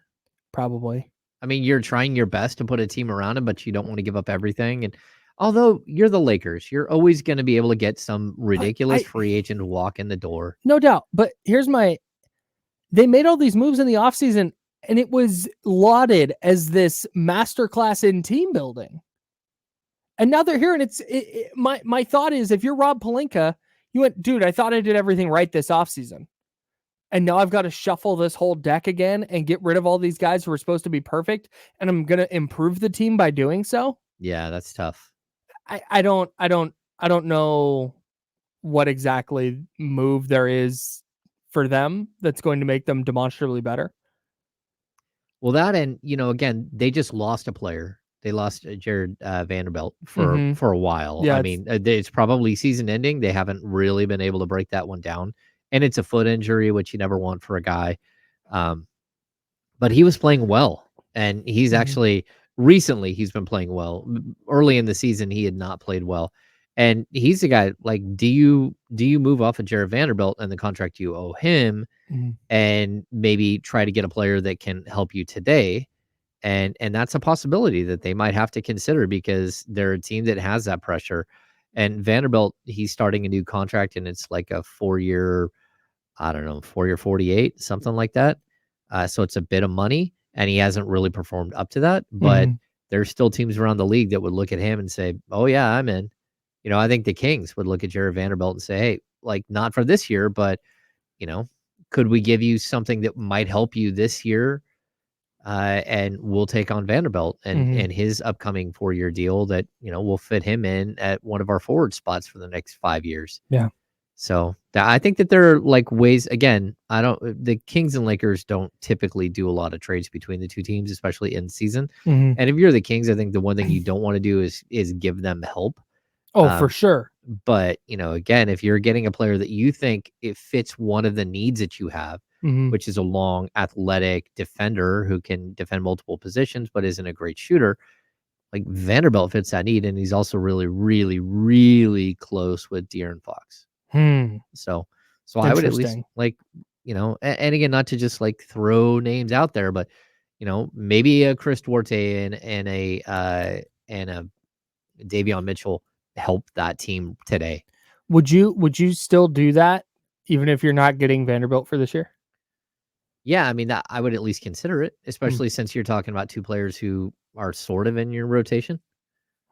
Probably. I mean, you're trying your best to put a team around him, but you don't want to give up everything. And although you're the Lakers, you're always going to be able to get some ridiculous free agent to walk in the door. No doubt. But they made all these moves in the offseason, and it was lauded as this masterclass in team building. And now they're here, and my thought is, if you're Rob Pelinka, you went, dude, I thought I did everything right this offseason. And now I've got to shuffle this whole deck again and get rid of all these guys who are supposed to be perfect. And I'm going to improve the team by doing so. Yeah, that's tough. I don't know what exactly move there is for them that's going to make them demonstrably better. Well, that, and, again, they just lost a player. They lost Jared Vanderbilt for a while. Yeah, I mean, it's probably season ending. They haven't really been able to break that one down. And it's a foot injury, which you never want for a guy. But he was playing well. And he's actually, recently, he's been playing well. Early in the season, he had not played well. And he's a guy, like, do you move off of Jared Vanderbilt and the contract you owe him and maybe try to get a player that can help you today? And that's a possibility that they might have to consider, because they're a team that has that pressure. And Vanderbilt, he's starting a new contract, and it's like a 4-year, I don't know, 4-year 48, something like that. So it's a bit of money, and he hasn't really performed up to that. But there's still teams around the league that would look at him and say, oh, yeah, I'm in. I think the Kings would look at Jared Vanderbilt and say, hey, like, not for this year, but, could we give you something that might help you this year? And we'll take on Vanderbilt and his upcoming 4-year deal that, will fit him in at one of our forward spots for the next 5 years. Yeah. So I think that there are like ways, again, the Kings and Lakers don't typically do a lot of trades between the two teams, especially in season. And if you're the Kings, I think the one thing you don't want to do is give them help. Oh, for sure. But, again, if you're getting a player that you think it fits one of the needs that you have, which is a long, athletic defender who can defend multiple positions, but isn't a great shooter, like Vanderbilt fits that need. And he's also really, really, really close with De'Aaron Fox. So I would at least and again, not to just like throw names out there, but, maybe a Chris Duarte and a Davion Mitchell help that team today. Would you still do that even if you're not getting Vanderbilt for this year? Yeah, I mean, I would at least consider it, especially since you're talking about 2 players who are sort of in your rotation.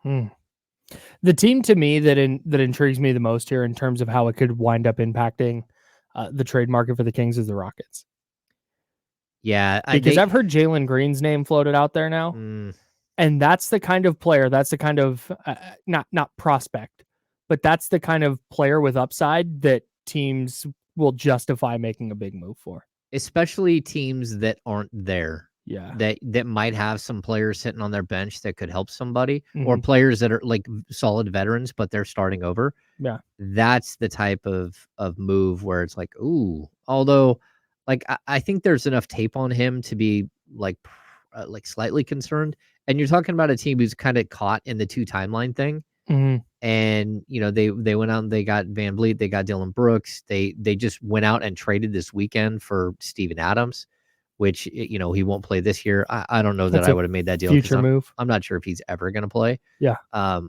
The team to me that intrigues me the most here in terms of how it could wind up impacting the trade market for the Kings is the Rockets. Yeah, Because I've heard Jalen Green's name floated out there now, and that's the kind of player, that's the kind of not prospect, but that's the kind of player with upside that teams will justify making a big move for, especially teams that aren't there. Yeah, that might have some players sitting on their bench that could help somebody, or players that are like solid veterans, but they're starting over. Yeah, that's the type of move where it's like, ooh. Although, like I think there's enough tape on him to be like slightly concerned. And you're talking about a team who's kind of caught in the 2 timeline thing. And they went out and they got Van Vliet, they got Dylan Brooks. They just went out and traded this weekend for Steven Adams, which he won't play this year. I don't know that I would have made that deal. Future move. I'm not sure if he's ever going to play. Yeah.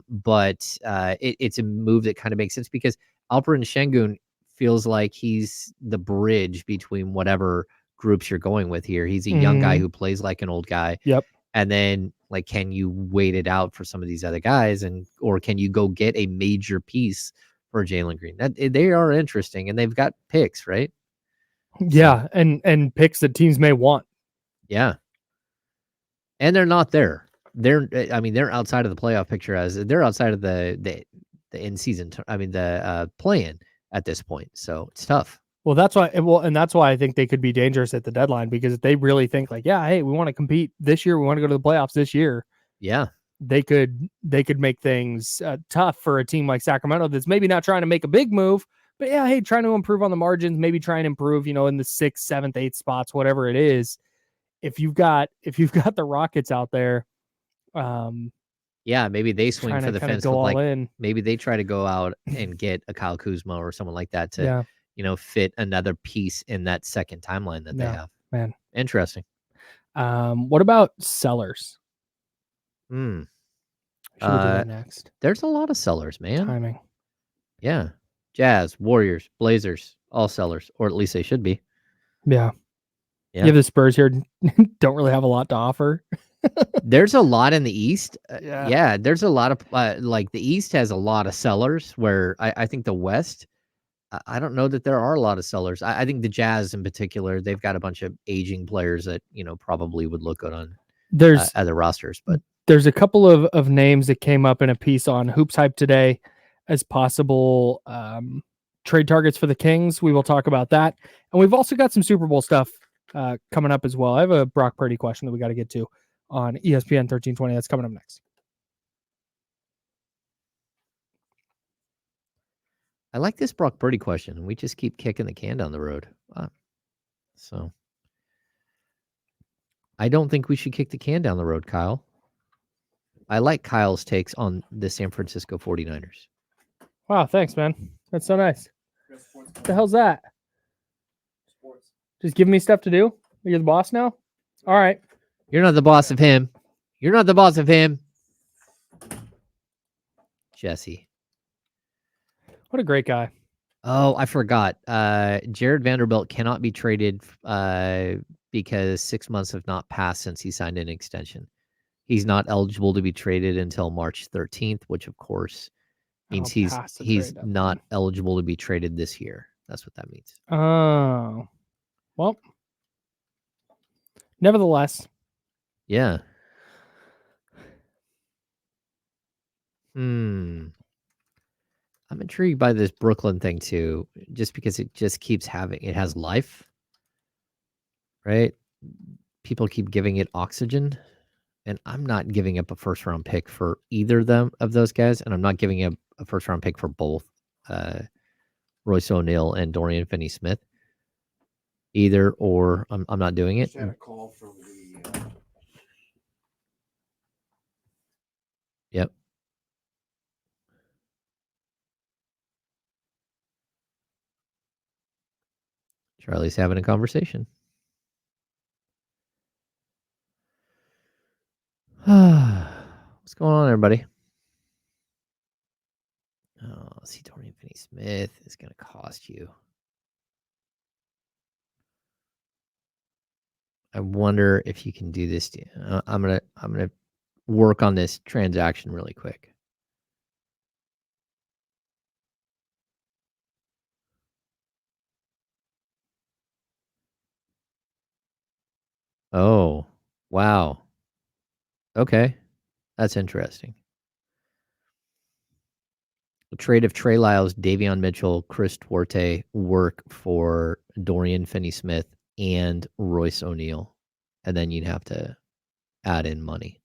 But it's a move that kind of makes sense because Alperen Şengün feels like he's the bridge between whatever groups you're going with here. He's a young guy who plays like an old guy. Yep. And then, like, can you wait it out for some of these other guys, or can you go get a major piece for Jalen Green? They are interesting, and they've got picks, right? Yeah, so, and picks that teams may want. Yeah, and they're not there. They're outside of the playoff picture, as they're outside of the in season. The play-in at this point, so it's tough. Well, that's why. And that's why I think they could be dangerous at the deadline, because if they really think like, yeah, hey, we want to compete this year, we want to go to the playoffs this year. Yeah, they could make things tough for a team like Sacramento that's maybe not trying to make a big move, but yeah, hey, trying to improve on the margins, maybe try and improve, in the 6th, 7th, 8th spots, whatever it is. If you've got the Rockets out there, yeah, maybe they swing for the fence with in. Maybe they try to go out and get a Kyle Kuzma or someone like that to fit another piece in that second timeline that they have. Man, interesting. What about sellers? Should we do that next? There's a lot of sellers, man. Timing. Yeah. Jazz, Warriors, Blazers, all sellers, or at least they should be. Yeah. You have the Spurs here, don't really have a lot to offer. There's a lot in the East. Yeah. There's a lot of the East has a lot of sellers, where I think the West, I don't know that there are a lot of sellers. I think the Jazz in particular, they've got a bunch of aging players that probably would look good on other rosters. But there's a couple of names that came up in a piece on Hoops Hype today as possible trade targets for the Kings. We will talk about that, and we've also got some Super Bowl stuff coming up as well. I have a Brock Purdy question that we got to get to on ESPN 1320. That's coming up next. I like this Brock Purdy question. We just keep kicking the can down the road. So I don't think we should kick the can down the road, Kyle. I like Kyle's takes on the San Francisco 49ers. Wow, thanks, man. That's so nice. What the hell's that? Sports. Just giving me stuff to do? You're the boss now? All right. You're not the boss of him. You're not the boss of him. Jesse. What a great guy. Oh, I forgot. Jared Vanderbilt cannot be traded because 6 months have not passed since he signed an extension. He's not eligible to be traded until March 13th, which of course means he's not eligible to be traded this year. That's what that means. Oh. Well. Nevertheless. Yeah. I'm intrigued by this Brooklyn thing too, just because it just keeps it has life, right? People keep giving it oxygen, and I'm not giving up a first round pick for either of those guys, and I'm not giving up a first round pick for both Royce O'Neal and Dorian Finney-Smith. Either or, I'm not doing it. Just had a call from the. Yep. Charlie's having a conversation. What's going on, everybody? Oh, see, Dorian Finney-Smith is going to cost you. I wonder if you can do this. I'm gonna work on this transaction really quick. Oh, wow. Okay. That's interesting. The trade of Trey Lyles, Davion Mitchell, Chris Duarte work for Dorian Finney-Smith and Royce O'Neal. And then you'd have to add in money.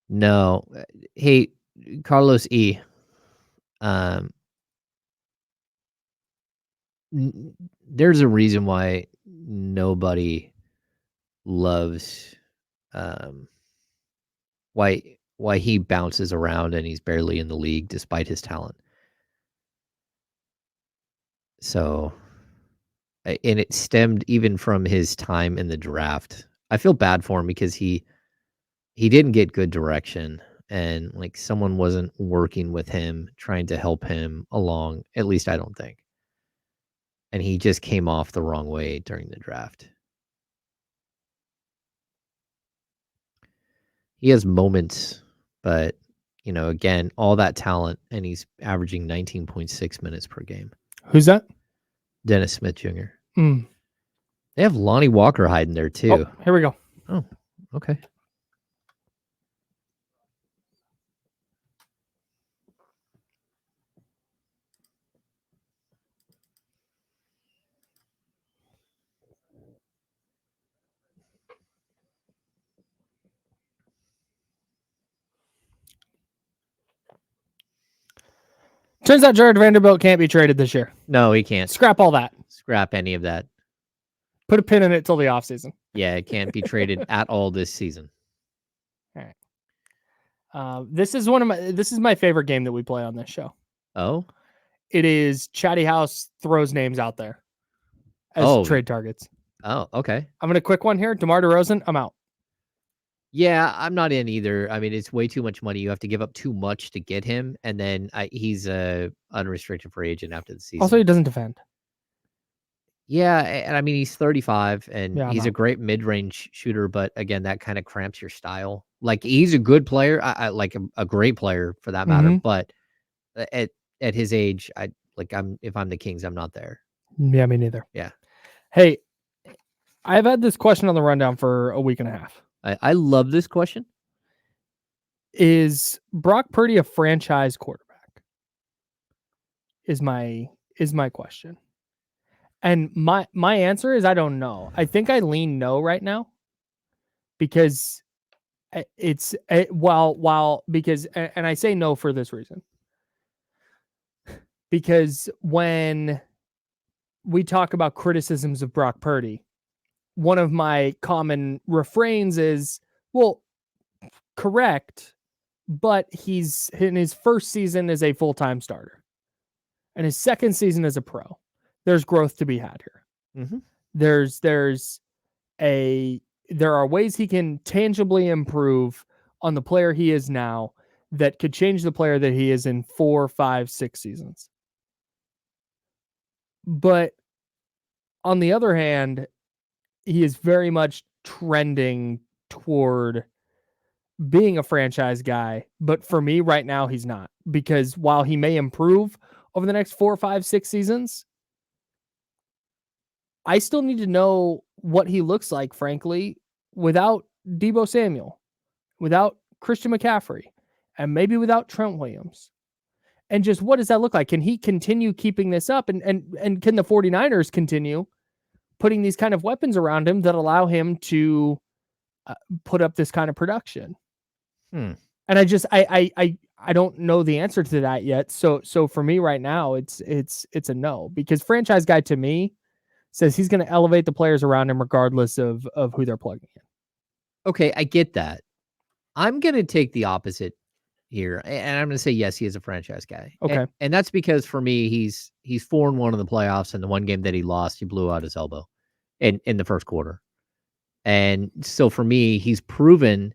No. Hey, Carlos E. There's a reason why nobody loves why he bounces around and he's barely in the league despite his talent. So, and it stemmed even from his time in the draft. I feel bad for him because he didn't get good direction and like someone wasn't working with him, trying to help him along. At least I don't think. And he just came off the wrong way during the draft. He has moments, but again, all that talent, and he's averaging 19.6 minutes per game. Who's that? Dennis Smith Jr. Mm. They have Lonnie Walker hiding there too. Oh, here we go. Oh, okay. Turns out Jared Vanderbilt can't be traded this year. No, he can't. Scrap all that. Scrap any of that. Put a pin in it till the offseason. Yeah, it can't be traded at all this season. All right. This is my favorite game that we play on this show. Oh? It is Chatty House throws names out there as trade targets. Oh, okay. I'm gonna quick one here. DeMar DeRozan, I'm out. Yeah, I'm not in either. I mean, it's way too much money. You have to give up too much to get him, and then he's a unrestricted free agent after the season. Also, he doesn't defend. Yeah, and I mean, he's 35, and Yeah, he's a great mid-range shooter, but again, that kind of cramps your style. Like, he's a good player, I like a great player for that matter, but at his age, if I'm the Kings, I'm not there. Yeah, me neither. Yeah. Hey, I've had this question on the rundown for a week and a half. I love this question. Is Brock Purdy a franchise quarterback? Is my question. And my answer is I don't know. I think I lean no right now because because I say no for this reason. Because when we talk about criticisms of Brock Purdy, one of my common refrains is, well, correct, but he's in his first season as a full-time starter and his second season as a pro. There's growth to be had here. Mm-hmm. There are ways he can tangibly improve on the player he is now that could change the player that he is in 4, 5, 6 seasons. But on the other hand, he is very much trending toward being a franchise guy. But for me right now, he's not, because while he may improve over the next 4, 5, 6 seasons, I still need to know what he looks like, frankly, without Deebo Samuel, without Christian McCaffrey, and maybe without Trent Williams. And just what does that look like? Can he continue keeping this up? And can the 49ers continue putting these kind of weapons around him that allow him to put up this kind of production? And I don't know the answer to that yet. So for me right now, it's a no, because franchise guy to me says he's going to elevate the players around him regardless of who they're plugging in. Okay, I get that. I'm going to take the opposite here, and I'm going to say yes, he is a franchise guy. Okay, and that's because for me, he's 4-1 in the playoffs, and the one game that he lost, he blew out his elbow in the first quarter. And so for me, he's proven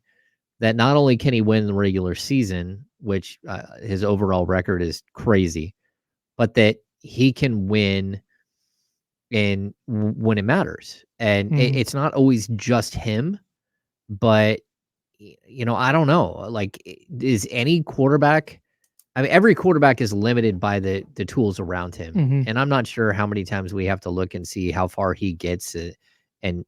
that not only can he win the regular season, which his overall record is crazy, but that he can win when it matters. And it's not always just him, but I don't know. Like, is any quarterback? I mean, every quarterback is limited by the tools around him, and I'm not sure how many times we have to look and see how far he gets, and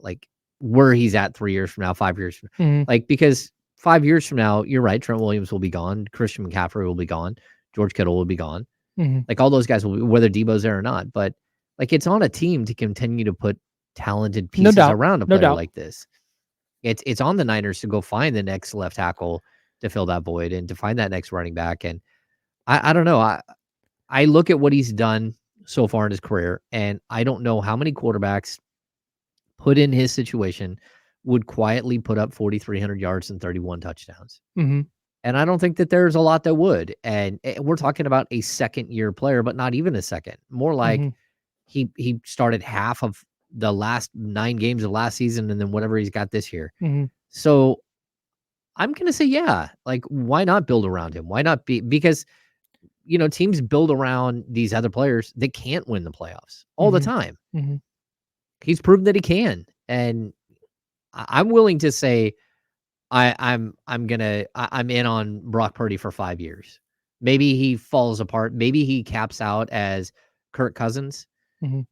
like where he's at 3 years from now, 5 years from like, because 5 years from now, you're right, Trent Williams will be gone, Christian McCaffrey will be gone, George Kittle will be gone, like all those guys will be, whether Debo's there or not. But like, it's on a team to continue to put talented pieces around a player like this. It's on the Niners to go find the next left tackle to fill that void and to find that next running back. And I don't know. I look at what he's done so far in his career, and I don't know how many quarterbacks put in his situation would quietly put up 4,300 yards and 31 touchdowns. And I don't think that there's a lot that would. And we're talking about a second-year player, but not even a second. More like he started half of the last 9 games of last season and then whatever he's got this year. So I'm going to say, yeah, like, why not build around him? Why not be, because, teams build around these other players that can't win the playoffs all the time. He's proven that he can. And I'm willing to say, I'm in on Brock Purdy for 5 years. Maybe he falls apart. Maybe he caps out as Kirk Cousins.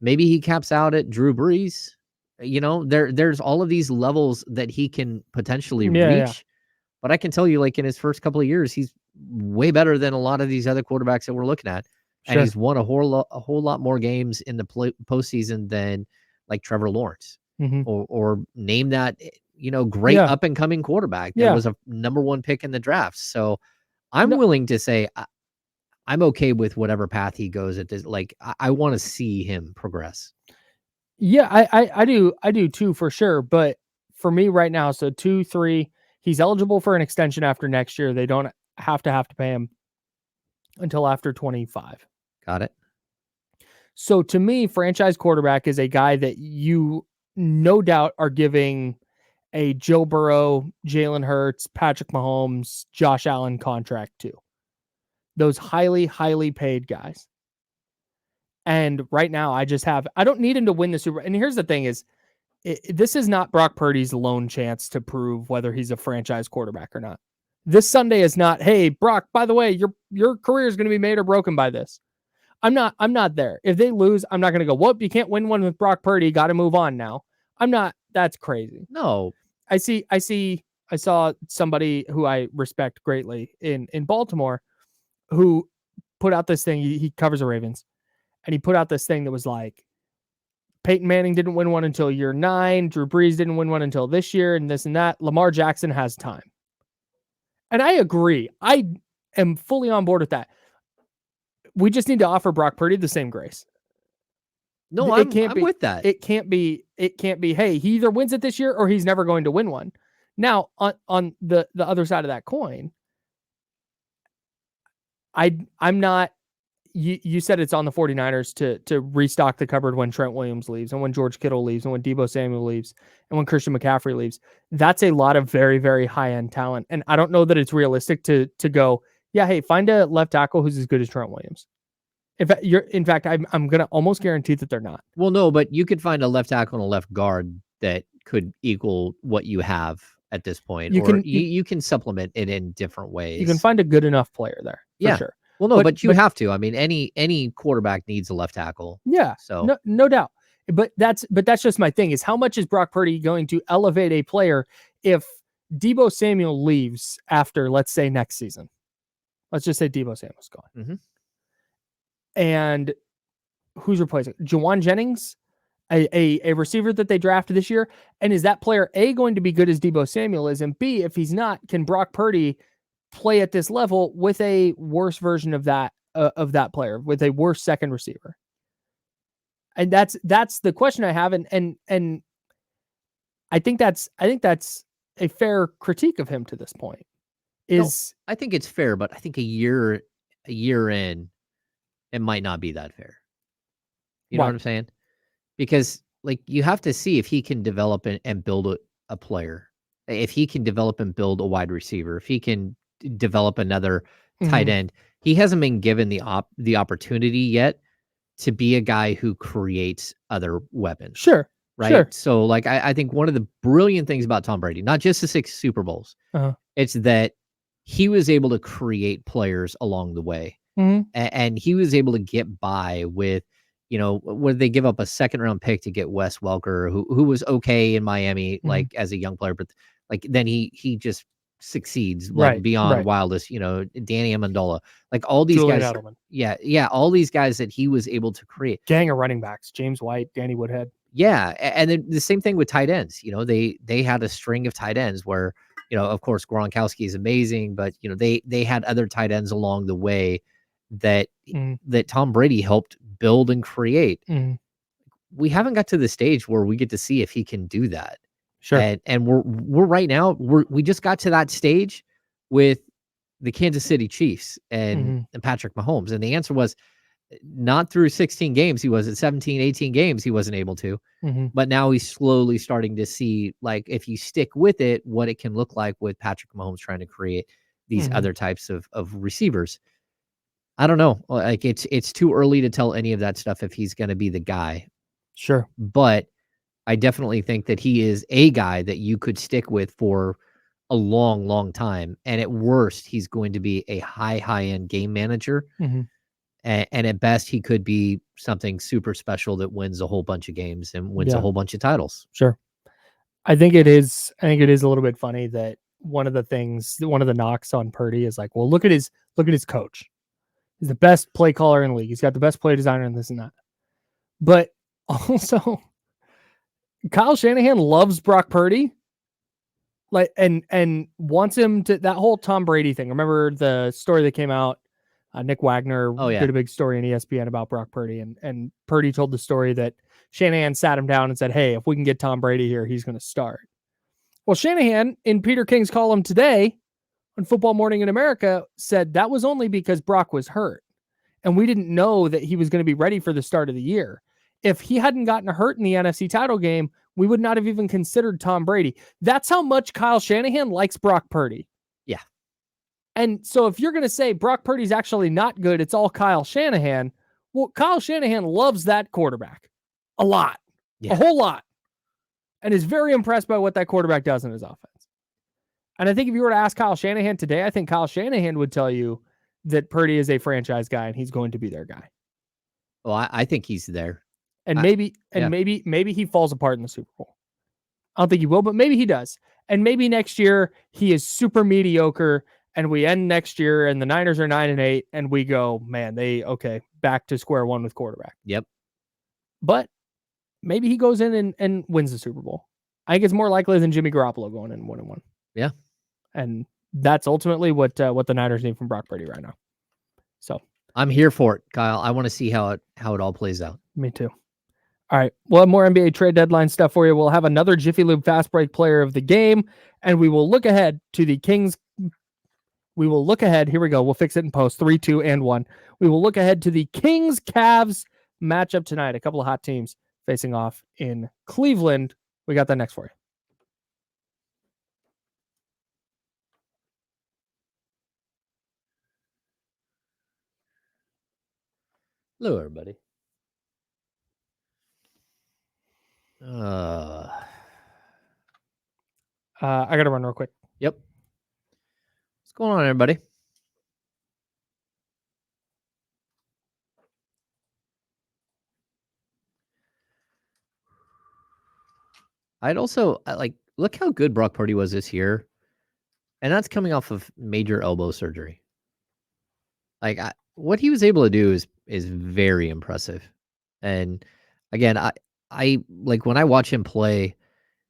Maybe he caps out at Drew Brees. There's all of these levels that he can potentially reach. But I can tell you, like, in his first couple of years, he's way better than a lot of these other quarterbacks that we're looking at. And he's won a whole lot more games in the postseason than like Trevor Lawrence or name that, great up and coming quarterback that was a number 1 pick in the draft. So I'm willing to say I'm okay with whatever path he goes at this. Like, I want to see him progress. Yeah, I do too, for sure. But for me right now, so 2, 3, he's eligible for an extension after next year. They don't have to pay him until after 25. Got it. So to me, franchise quarterback is a guy that you no doubt are giving a Joe Burrow, Jalen Hurts, Patrick Mahomes, Josh Allen contract to. Those highly, highly paid guys. And right now, I don't need him to win the Super Bowl. And here's the thing is, this is not Brock Purdy's lone chance to prove whether he's a franchise quarterback or not. This Sunday is not, hey, Brock, by the way, your career is going to be made or broken by this. I'm not there. If they lose, I'm not going to go, whoop, you can't win one with Brock Purdy. Got to move on now. I'm not. That's crazy. No. I saw somebody who I respect greatly in Baltimore who put out this thing. He covers the Ravens, and he put out this thing that was like, Peyton Manning didn't win one until year 9. Drew Brees didn't win one until this year, and this and that. Lamar Jackson has time. And I agree. I am fully on board with that. We just need to offer Brock Purdy the same grace. No, I'm with that. It can't be, hey, he either wins it this year or he's never going to win one. Now, on the other side of that coin, I'm not, you said it's on the 49ers to restock the cupboard when Trent Williams leaves and when George Kittle leaves and when Deebo Samuel leaves and when Christian McCaffrey leaves. That's a lot of very, very high-end talent. And I don't know that it's realistic to go, yeah, hey, find a left tackle who's as good as Trent Williams. In fact, I'm going to almost guarantee that they're not. Well, no, but you could find a left tackle and a left guard that could equal what you have at this point. You can supplement it in different ways. You can find a good enough player there. For sure. Well, no, but you have to. I mean, any quarterback needs a left tackle. Yeah. So no doubt. But that's just my thing is, how much is Brock Purdy going to elevate a player if Deebo Samuel leaves after, let's say, next season? Let's just say Deebo Samuel's gone. And who's replacing? Jawan Jennings, a receiver that they drafted this year. And is that player A, going to be good as Deebo Samuel is? And B, if he's not, can Brock Purdy play at this level with a worse version of that player, with a worse second receiver? And that's the question I have. And I think that's a fair critique of him to this point. I think it's fair, but I think a year in, it might not be that fair. You know what I'm saying? Because, like, you have to see if he can develop and build a player, if he can develop and build a wide receiver, if he can develop another tight end. He hasn't been given the opportunity yet to be a guy who creates other weapons. Sure. right? Sure. So like I think one of the brilliant things about Tom Brady, not just the 6 Super Bowls, Uh-huh. it's that he was able to create players along the way. Mhm. And he was able to get by with, where they give up a second round pick to get Wes Welker, who was okay in Miami, like as a young player, but like then he just succeeds like Right, beyond right. wildest, Danny Amendola, like all these Julian guys. Edelman. Yeah, all these guys that he was able to create. Gang of running backs, James White, Danny Woodhead. Yeah, and then the same thing with tight ends. They had a string of tight ends where, of course Gronkowski is amazing, but they had other tight ends along the way that that Tom Brady helped build and create. We haven't got to the stage where we get to see if he can do that. Sure. And we're right now we just got to that stage with the Kansas City Chiefs and Patrick Mahomes, and the answer was not through 16 games. He was at 17, 18 games. He wasn't able to, but now he's slowly starting to see, like, if you stick with it, what it can look like with Patrick Mahomes trying to create these other types of receivers. I don't know. Like it's too early to tell any of that stuff if he's going to be the guy. Sure. But I definitely think that he is a guy that you could stick with for a long, long time. And at worst, he's going to be a high end game manager. And at best, he could be something super special that wins a whole bunch of games and wins a whole bunch of titles. Sure. I think it is a little bit funny that one of the knocks on Purdy is like, well, look at his coach. He's the best play caller in the league. He's got the best play designer and this and that. But also, Kyle Shanahan loves Brock Purdy. Like and wants him to, that whole Tom Brady thing. Remember the story that came out? Nick Wagner did a big story in ESPN about Brock Purdy, and Purdy told the story that Shanahan sat him down and said, hey, if we can get Tom Brady here, he's going to start. Well, Shanahan, in Peter King's column today on Football Morning in America, said that was only because Brock was hurt, and we didn't know that he was going to be ready for the start of the year. If he hadn't gotten hurt in the NFC title game, we would not have even considered Tom Brady. That's how much Kyle Shanahan likes Brock Purdy. Yeah. And so if you're going to say Brock Purdy's actually not good, it's all Kyle Shanahan. Well, Kyle Shanahan loves that quarterback a lot, a whole lot, and is very impressed by what that quarterback does in his offense. And I think if you were to ask Kyle Shanahan today, I think Kyle Shanahan would tell you that Purdy is a franchise guy and he's going to be their guy. Well, I think he's there. And maybe he falls apart in the Super Bowl. I don't think he will, but maybe he does. And maybe next year he is super mediocre and we end next year and the Niners are 9-8 and we go, man, back to square one with quarterback. Yep. But maybe he goes in and wins the Super Bowl. I think it's more likely than Jimmy Garoppolo going in 1-1. Yeah. And that's ultimately what the Niners need from Brock Purdy right now. So I'm here for it, Kyle. I want to see how it all plays out. Me too. All right. We'll have more NBA trade deadline stuff for you. We'll have another Jiffy Lube Fast Break player of the game, and we will look ahead to the Kings. We will look ahead. Here we go. We'll fix it in post. 3, 2, and 1. We will look ahead to the Kings-Cavs matchup tonight. A couple of hot teams facing off in Cleveland. We got that next for you. Hello, everybody. I got to run real quick. Yep. What's going on, everybody? I'd also look how good Brock Purdy was this year, and that's coming off of major elbow surgery. Like what he was able to do is very impressive. And again, I like when I watch him play,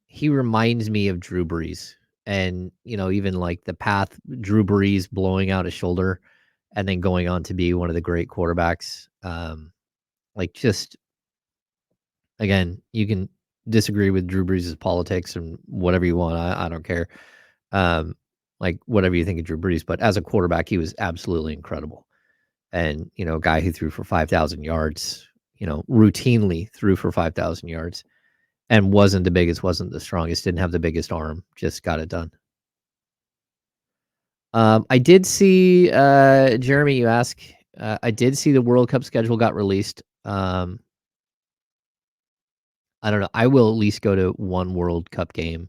he reminds me of Drew Brees. And, even like the path Drew Brees blowing out his shoulder and then going on to be one of the great quarterbacks. Just, again, you can disagree with Drew Brees' politics and whatever you want. I don't care. Whatever you think of Drew Brees, but as a quarterback, he was absolutely incredible. And, a guy who threw for 5,000 yards, routinely threw for 5,000 yards. And wasn't the biggest, wasn't the strongest, didn't have the biggest arm, just got it done. I did see, Jeremy, you ask, I did see the World Cup schedule got released. I don't know. I will at least go to one World Cup game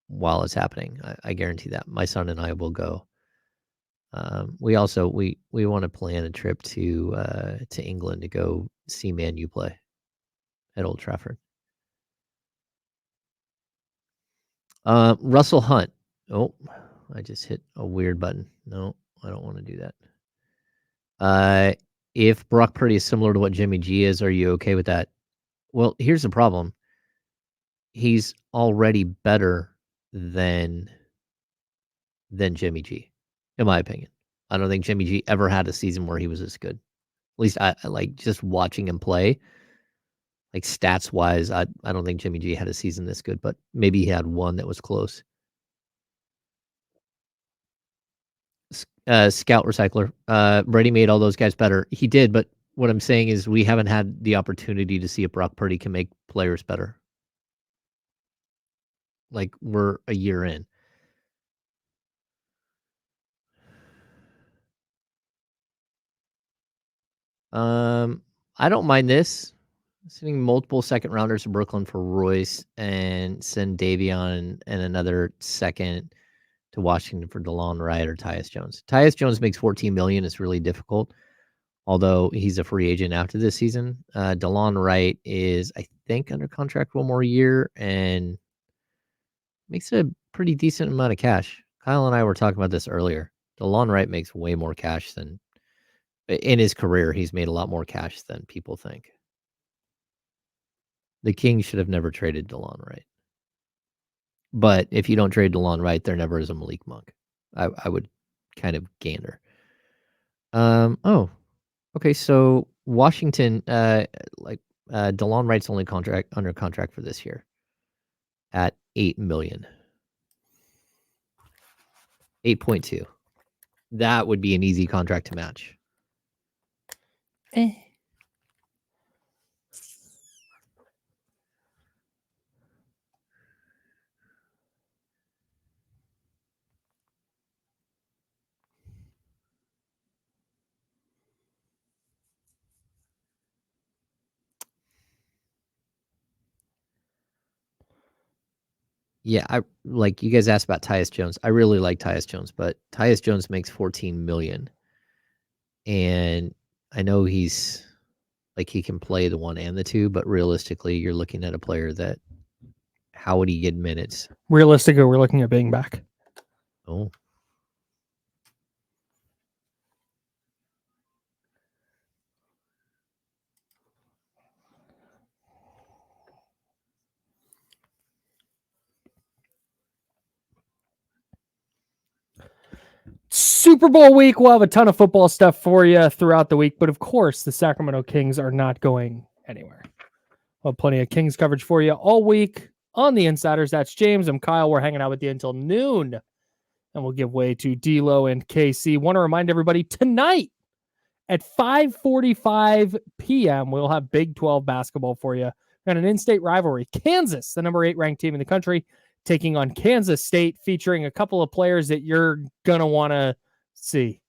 while it's happening. I guarantee that. My son and I will go. We also we want to plan a trip to England to go see Man U play at Old Trafford. Russell Hunt. Oh, I just hit a weird button. No, I don't want to do that. If Brock Purdy is similar to what Jimmy G is, are you okay with that? Well, here's the problem. He's already better than Jimmy G, in my opinion. I don't think Jimmy G ever had a season where he was this good. At least I like just watching him play. Like stats wise, I don't think Jimmy G had a season this good, but maybe he had one that was close. Scout Recycler. Brady made all those guys better. He did, but what I'm saying is we haven't had the opportunity to see if Brock Purdy can make players better. Like we're a year in. I don't mind this. Sending multiple second rounders to Brooklyn for Royce and send Davion and another second to Washington for DeLon Wright or Tyus Jones. Tyus Jones makes $14 million. It's really difficult, although he's a free agent after this season. DeLon Wright is, I think, under contract one more year and makes a pretty decent amount of cash. Kyle and I were talking about this earlier. DeLon Wright makes way more cash than in his career. He's made a lot more cash than people think. The Kings should have never traded DeLon Wright. But if you don't trade DeLon Wright, there never is a Malik Monk. I would kind of gander. Oh, okay. So Washington, DeLon Wright's only under contract for this year at $8 million. 8.2. That would be an easy contract to match. Yeah, I like you guys asked about Tyus Jones. I really like Tyus Jones, but Tyus Jones makes $14 million. And I know he's like he can play the 1 and the 2, but realistically, you're looking at a player that how would he get minutes? Realistically, we're looking at being back. Oh. Super Bowl week, we'll have a ton of football stuff for you throughout the week, but of course, the Sacramento Kings are not going anywhere. We'll have plenty of Kings coverage for you all week on the Insiders. That's James. I'm Kyle. We're hanging out with you until noon, and we'll give way to D-Lo and KC. Want to remind everybody, tonight at 5:45 p.m., we'll have Big 12 basketball for you. And an in-state rivalry. Kansas, the number 8 ranked team in the country, taking on Kansas State, featuring a couple of players that you're going to want to see.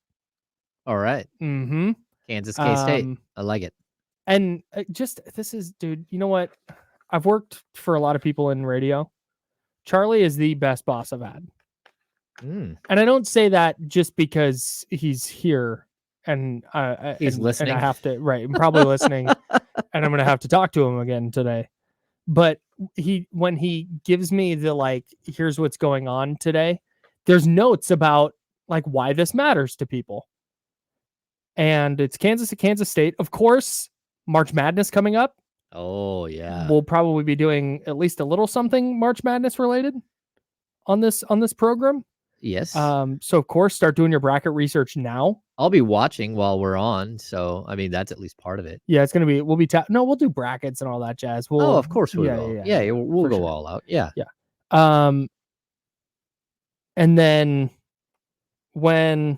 All right. Mm-hmm. Kansas K-State. I like it. And this is, dude, you know what? I've worked for a lot of people in radio. Charlie is the best boss I've had. And I don't say that just because he's here and he's listening. And I have to, right, I'm probably listening and I'm going to have to talk to him again today. But when he gives me the, like, here's what's going on today, there's notes about like why this matters to people. And it's Kansas at Kansas State. Of course, March Madness coming up. Oh, yeah. We'll probably be doing at least a little something March Madness related on this program. Yes. So of course, start doing your bracket research now. I'll be watching while we're on, so I mean that's at least part of it. Yeah, it's gonna be. We'll be. We'll do brackets and all that jazz. Of course we will. Yeah, we'll go sure. all out. Yeah. And then when.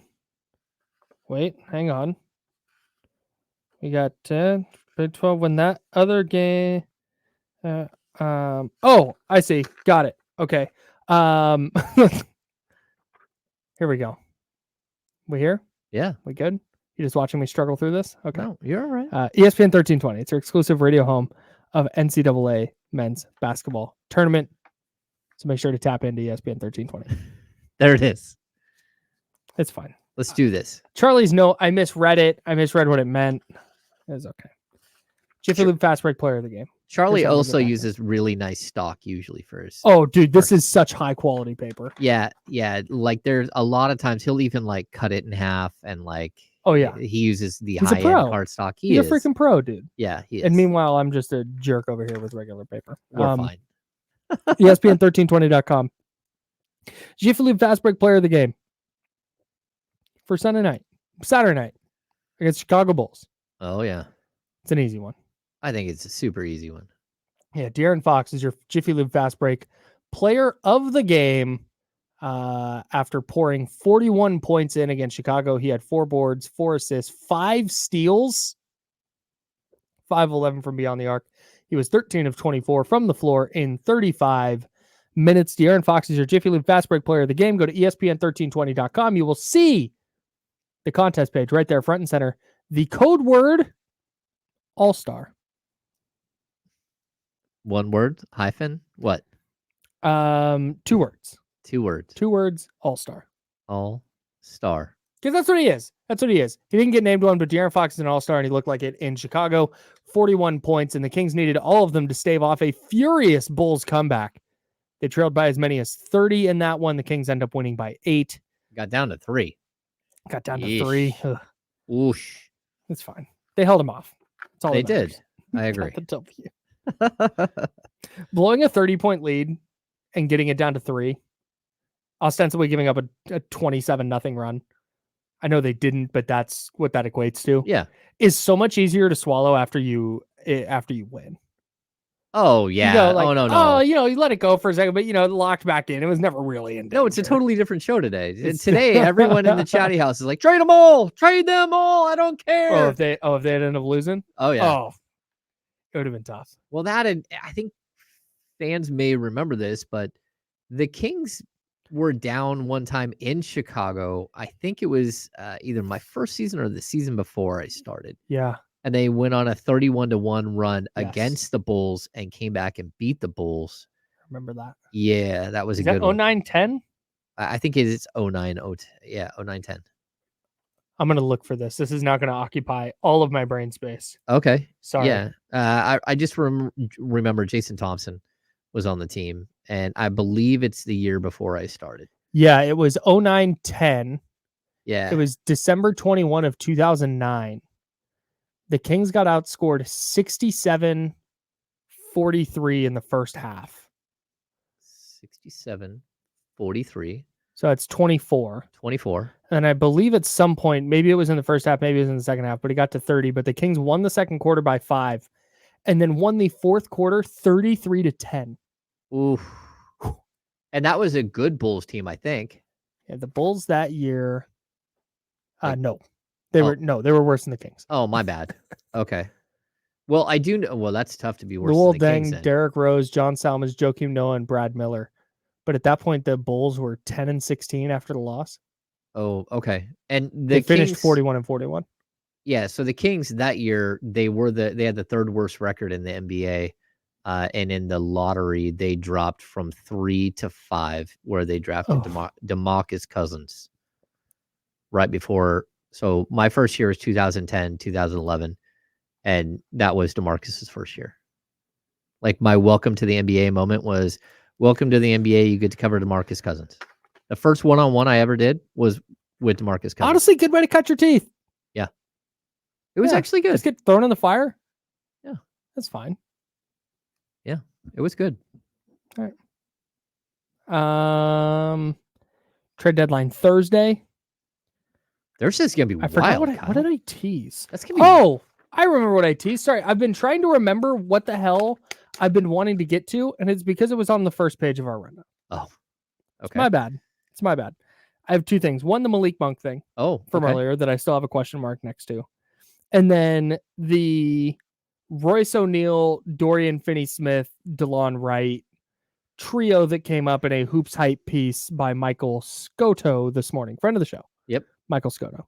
Wait, hang on. We got Big 12 when that other game. Oh, I see. Got it. Okay. Here we go. We here? Yeah. We good? You just watching me struggle through this? Okay. No, you're all right. ESPN 1320. It's your exclusive radio home of NCAA men's basketball tournament. So make sure to tap into ESPN 1320. There it is. It's fine. Let's do this. Charlie's note, I misread it. I misread what it meant. It was okay. Jiffy Lube Fast Break player of the game. Charlie Here's how we also get back uses really nice stock usually for his. Oh, dude, this is such high quality paper. Yeah. Like there's a lot of times he'll even like cut it in half and like. Oh, yeah. He uses the He's a high pro. end cardstock. He's a freaking pro, dude. Yeah, he is. And meanwhile, I'm just a jerk over here with regular paper. We're fine. ESPN1320.com. Jiffy Lube Fast Break player of the game for Saturday night against Chicago Bulls. Oh, yeah. It's an easy one. I think it's a super easy one. Yeah, De'Aaron Fox is your Jiffy Lube Fast Break player of the game. After pouring 41 points in against Chicago, he had 4 boards, 4 assists, 5 steals, 5 of 11 from beyond the arc. He was 13 of 24 from the floor in 35 minutes. De'Aaron Fox is your Jiffy Lube Fast Break player of the game. Go to ESPN1320.com. You will see the contest page right there, front and center. The code word, All-Star. One word, hyphen, what? 2 words. 2 words. 2 words, All-Star. All-Star. Because that's what he is. That's what he is. He didn't get named one, but De'Aaron Fox is an all-star, and he looked like it in Chicago. 41 points, and the Kings needed all of them to stave off a furious Bulls comeback. They trailed by as many as 30 in that one. The Kings end up winning by 8. Got down to 3. Got down to Yeesh. 3. Ugh, Whoosh. it's fine. They held him off. That's all They that matters. did. I agree. Got the W. Blowing a 30-point lead and getting it down to 3, ostensibly giving up a 27-0 run. I know they didn't, but that's what that equates to. Yeah. Is so much easier to swallow after you win. Oh, yeah. You know, like, oh, no. Oh, you let it go for a second, but locked back in. It was never really in danger. No, it's a totally different show today. It's- Today, everyone in the chatty house is like, trade them all. Trade them all. I don't care. Oh, if they ended up losing. Oh, yeah. Oh, it would have been tough. Well, I think fans may remember this, but the Kings were down one time in Chicago. I think it was either my first season or the season before I started. Yeah. And they went on a 31-1 run Yes. against the Bulls and came back and beat the Bulls. Remember that? Yeah, that was Is a good that one. 09-10? I think it is 09-10. I'm going to look for this. This is not going to occupy all of my brain space. Okay. Sorry. Yeah. I just remember Jason Thompson was on the team, and I believe it's the year before I started. Yeah, it was 09-10. Yeah. It was December 21 of 2009. The Kings got outscored 67-43 in the first half. 67-43. So that's 24. 24. And I believe at some point, maybe it was in the first half, maybe it was in the second half, but it got to 30. But the Kings won the second quarter by 5 and then won the fourth quarter 33-10. Oof. And that was a good Bulls team, I think. Yeah, the Bulls that year. Like- No. They were worse than the Kings. Oh, my bad. Okay. Well, I do know. Well, that's tough to be worse Luol than the Kings. Deng, Then. Derrick Rose, John Salmons, Joakim Noah, and Brad Miller. But at that point, the Bulls were 10-16 after the loss. Oh, okay. And They finished 41-41. Yeah, so the Kings that year, they had the third worst record in the NBA. And in the lottery, they dropped from 3 to 5, where they drafted DeMarcus Cousins right before. So my first year was 2010, 2011, and that was DeMarcus's first year. Like my welcome to the NBA moment was, welcome to the NBA. You get to cover DeMarcus Cousins. The first one-on-one I ever did was with DeMarcus Cousins. Honestly, good way to cut your teeth. Yeah, it was actually good. Just get thrown in the fire. Yeah, that's fine. Yeah, it was good. All right. Trade deadline Thursday. There's just gonna be I forgot wild. what did I tease? That's gonna be. Oh, I remember what I teased. Sorry, I've been trying to remember what the hell I've been wanting to get to, and it's because it was on the first page of our rundown. Oh, It's okay. my bad. It's my bad. I have 2 things. One, the Malik Monk thing from earlier that I still have a question mark next to, and then the Royce O'Neal, Dorian Finney-Smith, DeLon Wright trio that came up in a Hoops Hype piece by Michael Scotto this morning, friend of the show. Yep. Michael Scotto.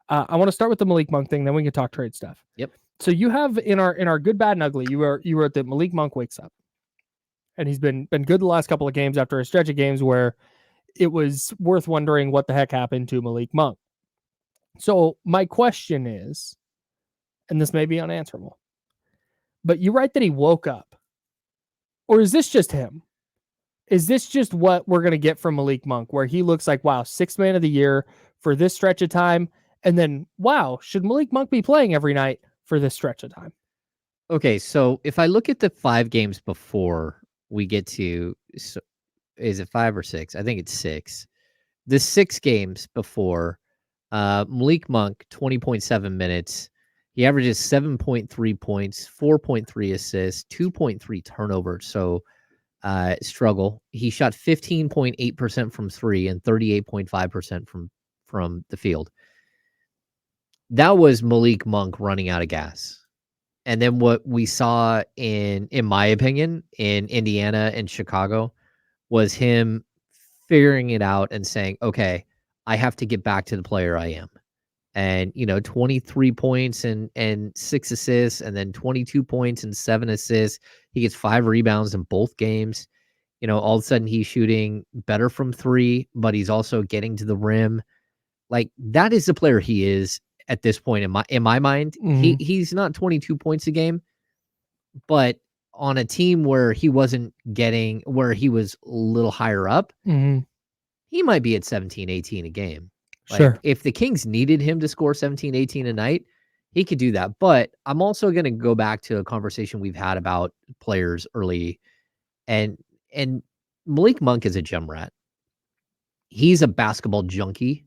I want to start with the Malik Monk thing, then we can talk trade stuff. Yep. So you have in our good, bad, and ugly, you wrote that Malik Monk wakes up. and he's been good the last couple of games after a stretch of games where it was worth wondering what the heck happened to Malik Monk. So my question is, and this may be unanswerable, but you write that he woke up, or is this just him? Is this just what we're going to get from Malik Monk, where he looks like, wow, 6th man of the year for this stretch of time? And then, wow, should Malik Monk be playing every night for this stretch of time? Okay, so if I look at the 5 games before we get to, so is it 5 or 6? I think it's 6. The 6 games before, Malik Monk, 20.7 minutes. He averages 7.3 points, 4.3 assists, 2.3 turnovers. So struggle. He shot 15.8% from 3 and 38.5% from the field. That was Malik Monk running out of gas. And then what we saw in my opinion, in Indiana and Chicago was him figuring it out and saying, okay, I have to get back to the player I am. And, 23 points and 6 assists, and then 22 points and 7 assists. He gets 5 rebounds in both games. All of a sudden he's shooting better from 3, but he's also getting to the rim. Like, that is the player he is at this point in my mind. Mhm. He's not 22 points a game, but on a team where he wasn't getting, where he was a little higher up, he might be at 17, 18 a game. Like, Sure. if the Kings needed him to score 17, 18 a night, he could do that. But I'm also going to go back to a conversation we've had about players early, and Malik Monk is a gym rat. He's a basketball junkie.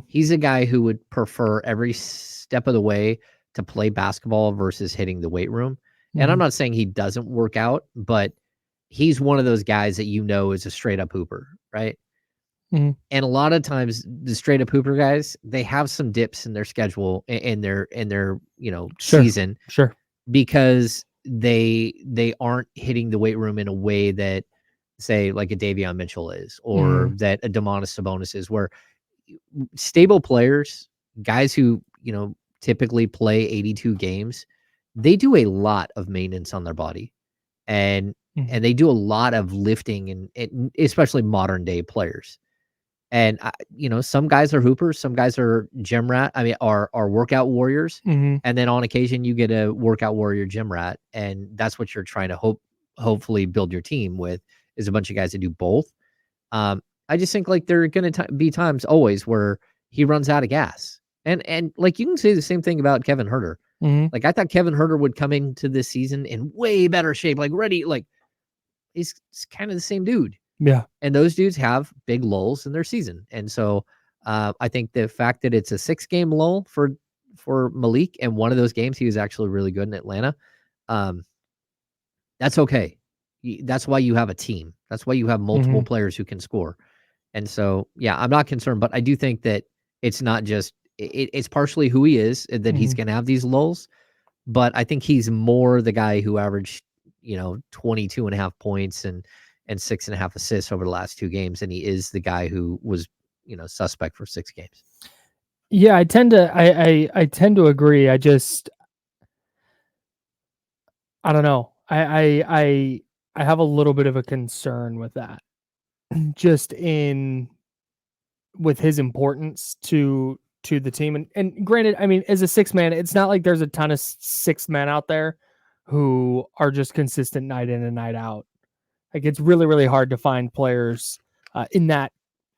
He's a guy who would prefer every step of the way to play basketball versus hitting the weight room. And I'm not saying he doesn't work out, but he's one of those guys that is a straight up hooper, right? And a lot of times the straight up hooper guys, they have some dips in their schedule, in their season. Sure. Because they aren't hitting the weight room in a way that, say, like a Davion Mitchell is, or that a Domantas Sabonis is, where stable players, guys who, typically play 82 games, they do a lot of maintenance on their body, and they do a lot of lifting, and especially modern day players. And some guys are hoopers, some guys are gym rat. I mean, are workout warriors. And then on occasion you get a workout warrior gym rat, and that's what you're trying to hopefully build your team with, is a bunch of guys that do both. I just think like there are going to be times always where he runs out of gas, and like you can say the same thing about Kevin Huerter. Like, I thought Kevin Huerter would come into this season in way better shape, like ready, like he's kind of the same dude. Yeah. And those dudes have big lulls in their season. And so I think the fact that it's a 6-game lull for Malik, and one of those games he was actually really good in Atlanta, that's okay. That's why you have a team. That's why you have multiple players who can score. And so, yeah, I'm not concerned, but I do think that it's not just, it's partially who he is, and that he's going to have these lulls. But I think he's more the guy who averaged, 22 and a half points and 6.5 assists over the last 2 games. And he is the guy who was, suspect for 6 games. Yeah, I tend to agree. I don't know. I have a little bit of a concern with that. Just with his importance to the team. And granted, I mean, as a 6 man, it's not like there's a ton of 6 men out there who are just consistent night in and night out. Like, it's really, really hard to find players in that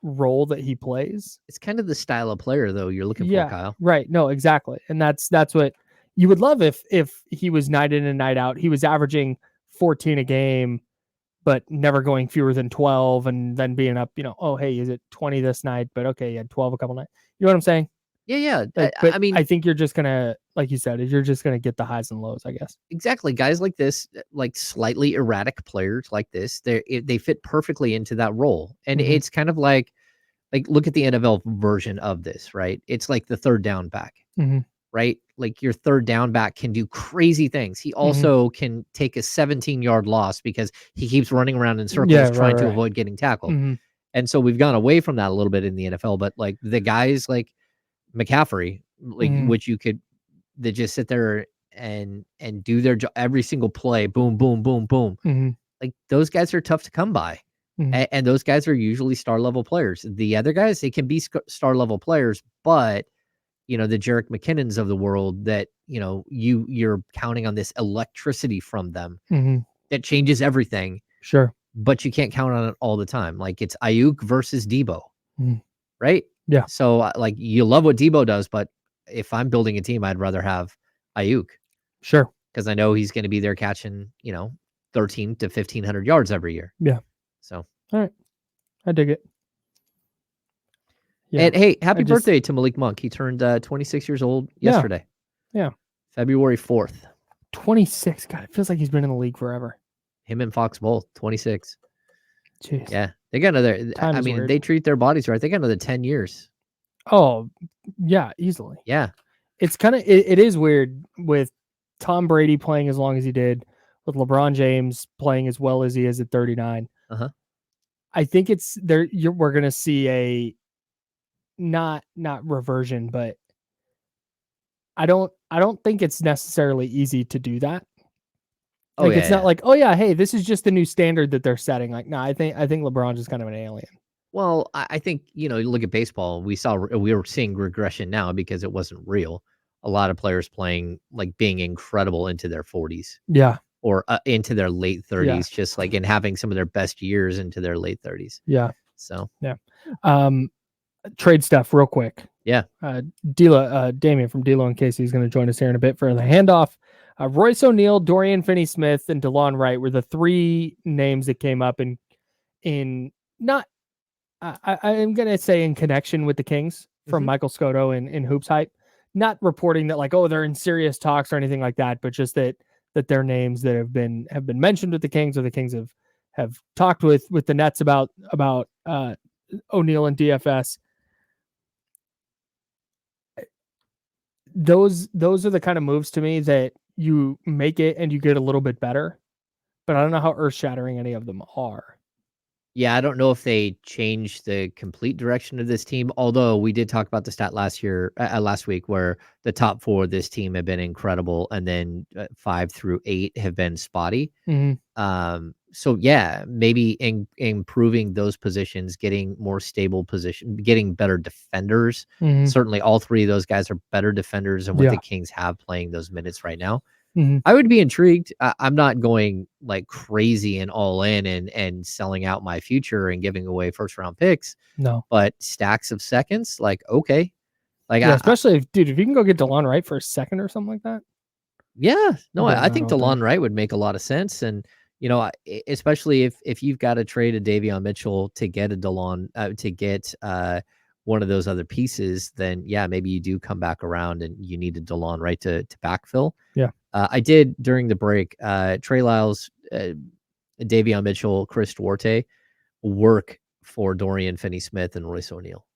role that he plays. It's kind of the style of player, though, you're looking for, Kyle. Right. No, exactly. And that's what you would love if he was night in and night out. He was averaging 14 a game, but never going fewer than 12, and then being up, oh, hey, is it 20 this night? But okay, you had 12 a couple nights. You know what I'm saying? Yeah. But I mean, I think you're just going to, like you said, you're just going to get the highs and lows, I guess. Exactly. Guys like this, like slightly erratic players like this, they fit perfectly into that role. And it's kind of like look at the NFL version of this, right? It's like the third down back, right? Like, your third down back can do crazy things. He also can take a 17-yard loss because he keeps running around in circles trying to avoid getting tackled. And so we've gone away from that a little bit in the NFL, but like the guys like McCaffrey, like which you could, that just sit there and do their job every single play, boom, boom, boom, boom. like those guys are tough to come by. And those guys are usually star level players. The other guys, they can be star level players, but the Jerick McKinnons of the world that, you're counting on this electricity from them that changes everything. Sure. But you can't count on it all the time. Like it's Ayuk versus Debo, right? Yeah. So like you love what Debo does, but if I'm building a team, I'd rather have Ayuk. Sure. Because I know he's going to be there catching, 13 to 1,500 yards every year. Yeah. So. All right. I dig it. Yeah. And hey, happy birthday to Malik Monk. He turned 26 years old yesterday. Yeah. February 4th. 26. God, it feels like he's been in the league forever. Him and Fox both, 26. Jeez. Yeah. They got another, I mean, weird. They treat their bodies right. They got another 10 years. Oh, yeah, easily. Yeah. It's kind of, it is weird with Tom Brady playing as long as he did, with LeBron James playing as well as he is at 39. I think it's there. We're going to see a not reversion, but I don't think it's necessarily easy to do that. Like it's not like, oh yeah, hey, this is just the new standard that they're setting. Like, no, I think LeBron's just kind of an alien. Well, I think, you look at baseball, we were seeing regression now because it wasn't real. A lot of players playing, like being incredible into their 40s. Yeah. Or into their late 30s, just like in having some of their best years into their late 30s. Yeah. So, yeah. Trade stuff real quick. Yeah. Damian from D'Lo and Casey is going to join us here in a bit for the handoff. Royce O'Neal, Dorian Finney-Smith, and DeLon Wright were the three names that came up in not, I'm going to say in connection with the Kings from Michael Scotto in Hoops Hype. Not reporting that like, oh, they're in serious talks or anything like that, but just that they're names that have been mentioned with the Kings, or the Kings have talked with the Nets about O'Neal and DFS. Those are the kind of moves to me that you make it and you get a little bit better, but I don't know how earth-shattering any of them are. Yeah, I don't know if they changed the complete direction of this team, although we did talk about the stat last week where the top 4 of this team have been incredible, and then 5 through 8 have been spotty. So yeah, maybe improving those positions, getting more stable position, getting better defenders. Certainly all 3 of those guys are better defenders than what the Kings have playing those minutes right now. I would be intrigued. I'm not going like crazy and all in and selling out my future and giving away first round picks. No, but stacks of seconds, like, okay. Like, especially if you can go get DeLon Wright for a second or something like that. Yeah, no, I think DeLon Wright would make a lot of sense. And, especially if you've got to trade a Davion Mitchell to get a DeLon, to get one of those other pieces, then yeah, maybe you do come back around and you need a DeLon Wright to backfill. Yeah. I did during the break, Trey Lyles, Davion Mitchell, Chris Duarte work for Dorian Finney-Smith and Royce O'Neal.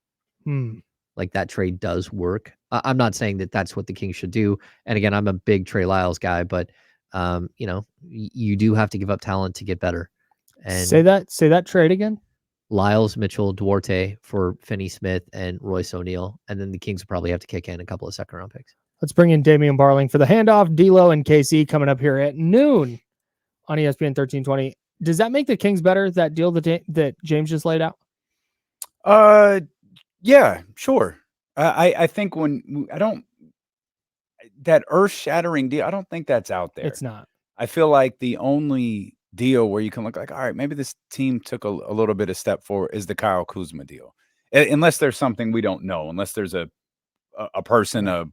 Like that trade does work. I'm not saying that that's what the Kings should do. And again, I'm a big Trey Lyles guy, but you do have to give up talent to get better. And say that trade again. Lyles, Mitchell, Duarte for Finney-Smith and Royce O'Neal. And then the Kings will probably have to kick in a couple of second round picks. Let's bring in Damian Barling for the handoff. D'Lo and KC coming up here at noon on ESPN 1320. Does that make the Kings better, that deal that James just laid out? Yeah, sure. I think that earth-shattering deal, I don't think that's out there. It's not. I feel like the only deal where you can look like, all right, maybe this team took a little bit of step forward is the Kyle Kuzma deal. Unless there's something we don't know, unless there's a person, a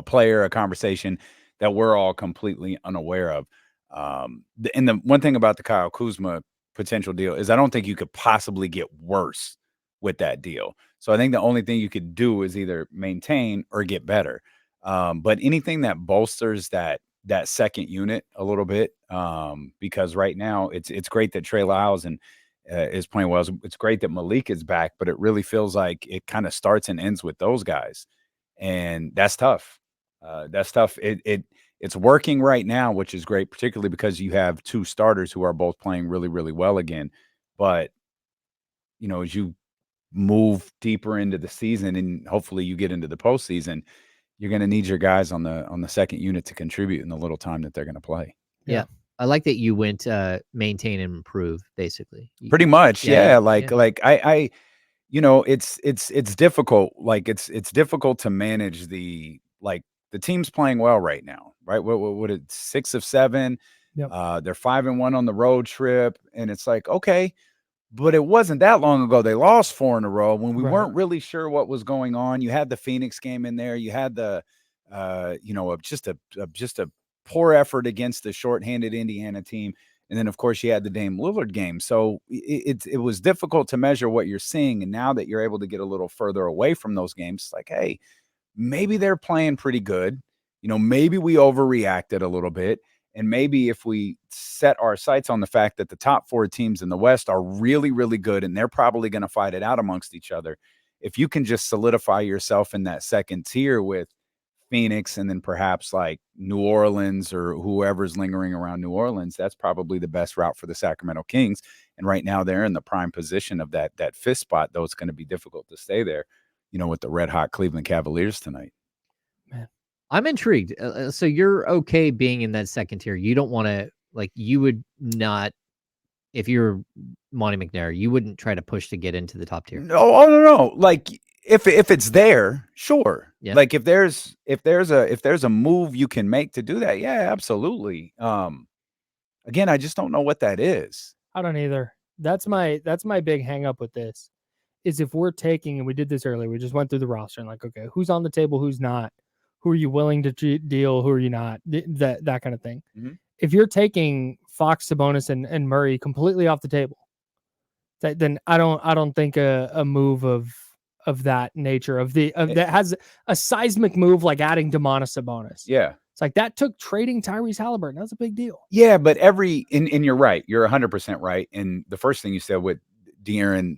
player, a conversation that we're all completely unaware of. And the one thing about the Kyle Kuzma potential deal is I don't think you could possibly get worse with that deal. So I think the only thing you could do is either maintain or get better. But anything that bolsters that second unit a little bit, because right now it's great that Trey Lyles is playing well. It's great that Malik is back, but it really feels like it kind of starts and ends with those guys. And that's tough. It's working right now, which is great, particularly because you have 2 starters who are both playing really, really well again. But, as you move deeper into the season and hopefully you get into the postseason, you're going to need your guys on the second unit to contribute in the little time that they're going to play. Yeah. I like that you went maintain and improve, basically. Pretty much, Yeah, yeah. yeah. Like I it's difficult. Like it's difficult to manage the team's playing well right now, right? What it 6 of 7. Yep. They're 5-1 on the road trip, and it's like, okay, but it wasn't that long ago they lost 4 in a row when we Right. weren't really sure what was going on. You had the Phoenix game in there. You had the just a poor effort against the shorthanded Indiana team. And then, of course, you had the Dame Lillard game. So it was difficult to measure what you're seeing. And now that you're able to get a little further away from those games, it's like, hey, maybe they're playing pretty good. Maybe we overreacted a little bit. And maybe if we set our sights on the fact that the top 4 teams in the West are really, really good, and they're probably going to fight it out amongst each other, if you can just solidify yourself in that second tier with Phoenix and then perhaps like New Orleans or whoever's lingering around New Orleans, that's probably the best route for the Sacramento Kings. And right now they're in the prime position of that fifth spot, though it's going to be difficult to stay there, with the red hot Cleveland Cavaliers tonight. Man, I'm intrigued. So you're okay being in that second tier. You don't want to, you would not, if you're Monty McNair, you wouldn't try to push to get into the top tier. No. Like if it's there, sure. Yeah. Like if there's a move you can make to do that, yeah, absolutely. Again, I just don't know what that is. I don't either. That's my big hang up with this. Is if we're taking, and we did this earlier, we just went through the roster and like, okay, who's on the table, who's not, who are you willing to deal, who are you not, that kind of thing. Mm-hmm. If you're taking Fox, Sabonis, and Murray completely off the table, then I don't think a move of that nature that has a seismic move like adding Domantas Sabonis. Yeah. It's like that took trading Tyrese Halliburton. That's a big deal. Yeah, but and you're right. You're 100% right. And the first thing you said with De'Aaron,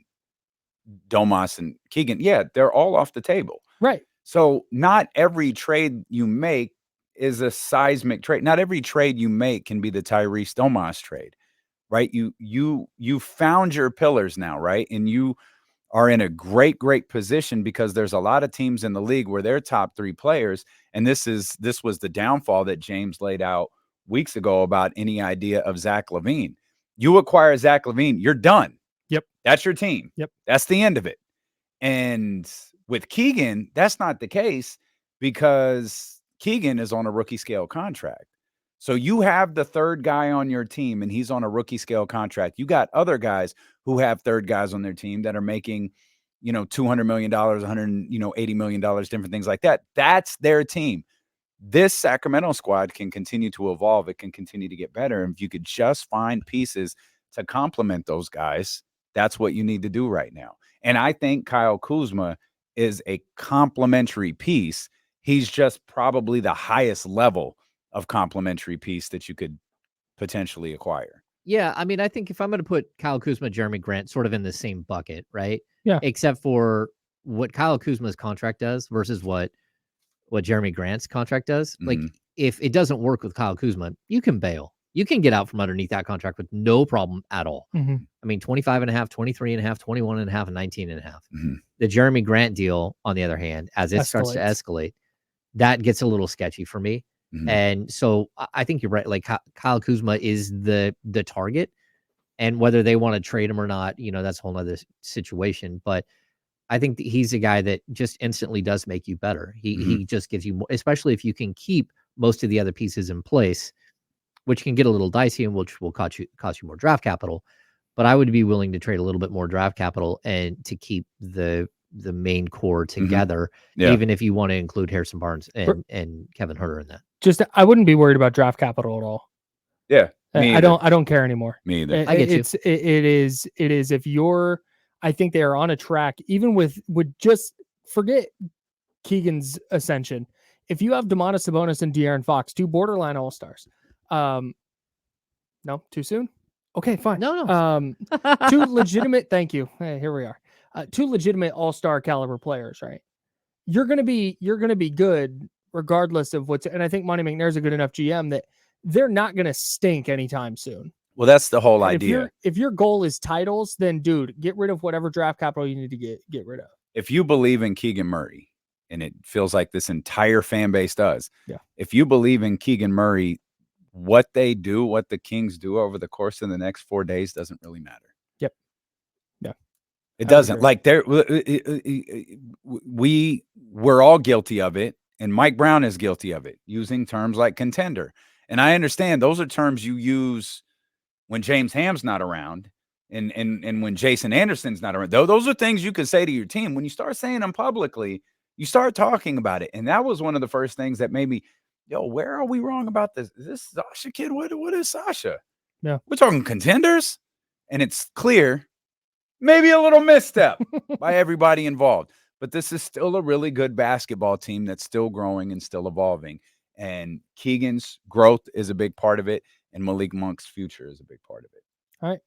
Domas, and Keegan, yeah, they're all off the table. Right. So not every trade you make is a seismic trade. Not every trade you make can be the Tyrese Domas trade, right? You found your pillars now, right? And you are in a great position because there's a lot of teams in the league where their top 3 players, and this was the downfall that James laid out weeks ago about any idea of Zach LaVine. You acquire Zach LaVine, you're done. Yep. That's your team. Yep. That's the end of it. And with Keegan, that's not the case because Keegan is on a rookie scale contract. So you have the third guy on your team and he's on a rookie scale contract. You got other guys who have third guys on their team that are making, $200 million, $180 million, different things like that. That's their team. This Sacramento squad can continue to evolve. It can continue to get better. And if you could just find pieces to complement those guys, that's what you need to do right now. And I think Kyle Kuzma is a complementary piece. He's just probably the highest level of complementary piece that you could potentially acquire. Yeah, I mean, I think if I'm going to put Kyle Kuzma, Jeremy Grant sort of in the same bucket, right? Yeah. Except for what Kyle Kuzma's contract does versus what Jeremy Grant's contract does. Mm-hmm. Like, if it doesn't work with Kyle Kuzma, you can bail. You can get out from underneath that contract with no problem at all. Mm-hmm. I mean, 25.5, 23.5, 21.5, and 19.5. Mm-hmm. The Jeremy Grant deal, on the other hand, as it starts to escalate, that gets a little sketchy for me. Mm-hmm. And so I think you're right. Like Kyle Kuzma is the target, and whether they want to trade him or not, that's a whole other situation. But I think that he's a guy that just instantly does make you better. He just gives you more, especially if you can keep most of the other pieces in place, which can get a little dicey and which will cost you more draft capital. But I would be willing to trade a little bit more draft capital and to keep the main core together, even if you want to include Harrison Barnes and Kevin Huerter in that. I wouldn't be worried about draft capital at all. Yeah. I don't care anymore. Me either. I get you. It is if you're, I think they are on a track, even with just forget Keegan's ascension. If you have Domantas Sabonis and De'Aaron Fox, 2 borderline all-stars. No, too soon? Okay, fine. No. 2 legitimate, thank you. Hey, here we are. 2 legitimate all-star caliber players, right? You're gonna be good regardless of and I think Monty McNair's a good enough GM that they're not gonna stink anytime soon. Well, that's the whole And idea. If your goal is titles, then dude, get rid of whatever draft capital you need to get rid of. If you believe in Keegan Murray, and it feels like this entire fan base does, yeah. If you believe in Keegan Murray what they do, what the Kings do over the course of the next 4 days doesn't really matter. Yep. Yeah. It doesn't. Like we're all guilty of it, and Mike Brown is guilty of it, using terms like contender. And I understand those are terms you use when James Ham's not around and when Jason Anderson's not around. Those are things you could say to your team. When you start saying them publicly, you start talking about it. And that was one of the first things that made me, where are we wrong about this? Is this Sasha kid? What is Sasha? Yeah. We're talking contenders, and it's clear. Maybe a little misstep by everybody involved, but this is still a really good basketball team that's still growing and still evolving. And Keegan's growth is a big part of it, and Malik Monk's future is a big part of it. All right.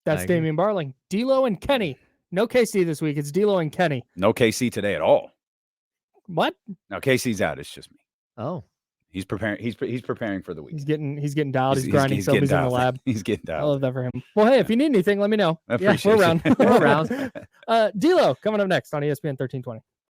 That's Damian Barling. D'Lo and Kenny. No KC this week. It's D'Lo and Kenny. No KC today at all. What? No, KC's out. It's just me. Oh. He's preparing. He's preparing for the week. He's getting dialed. He's grinding. So he's in the lab. He's getting dialed. I love that for him. Well, hey, if you need anything, let me know. I appreciate we're around. it. We're around. D'Lo coming up next on ESPN 1320.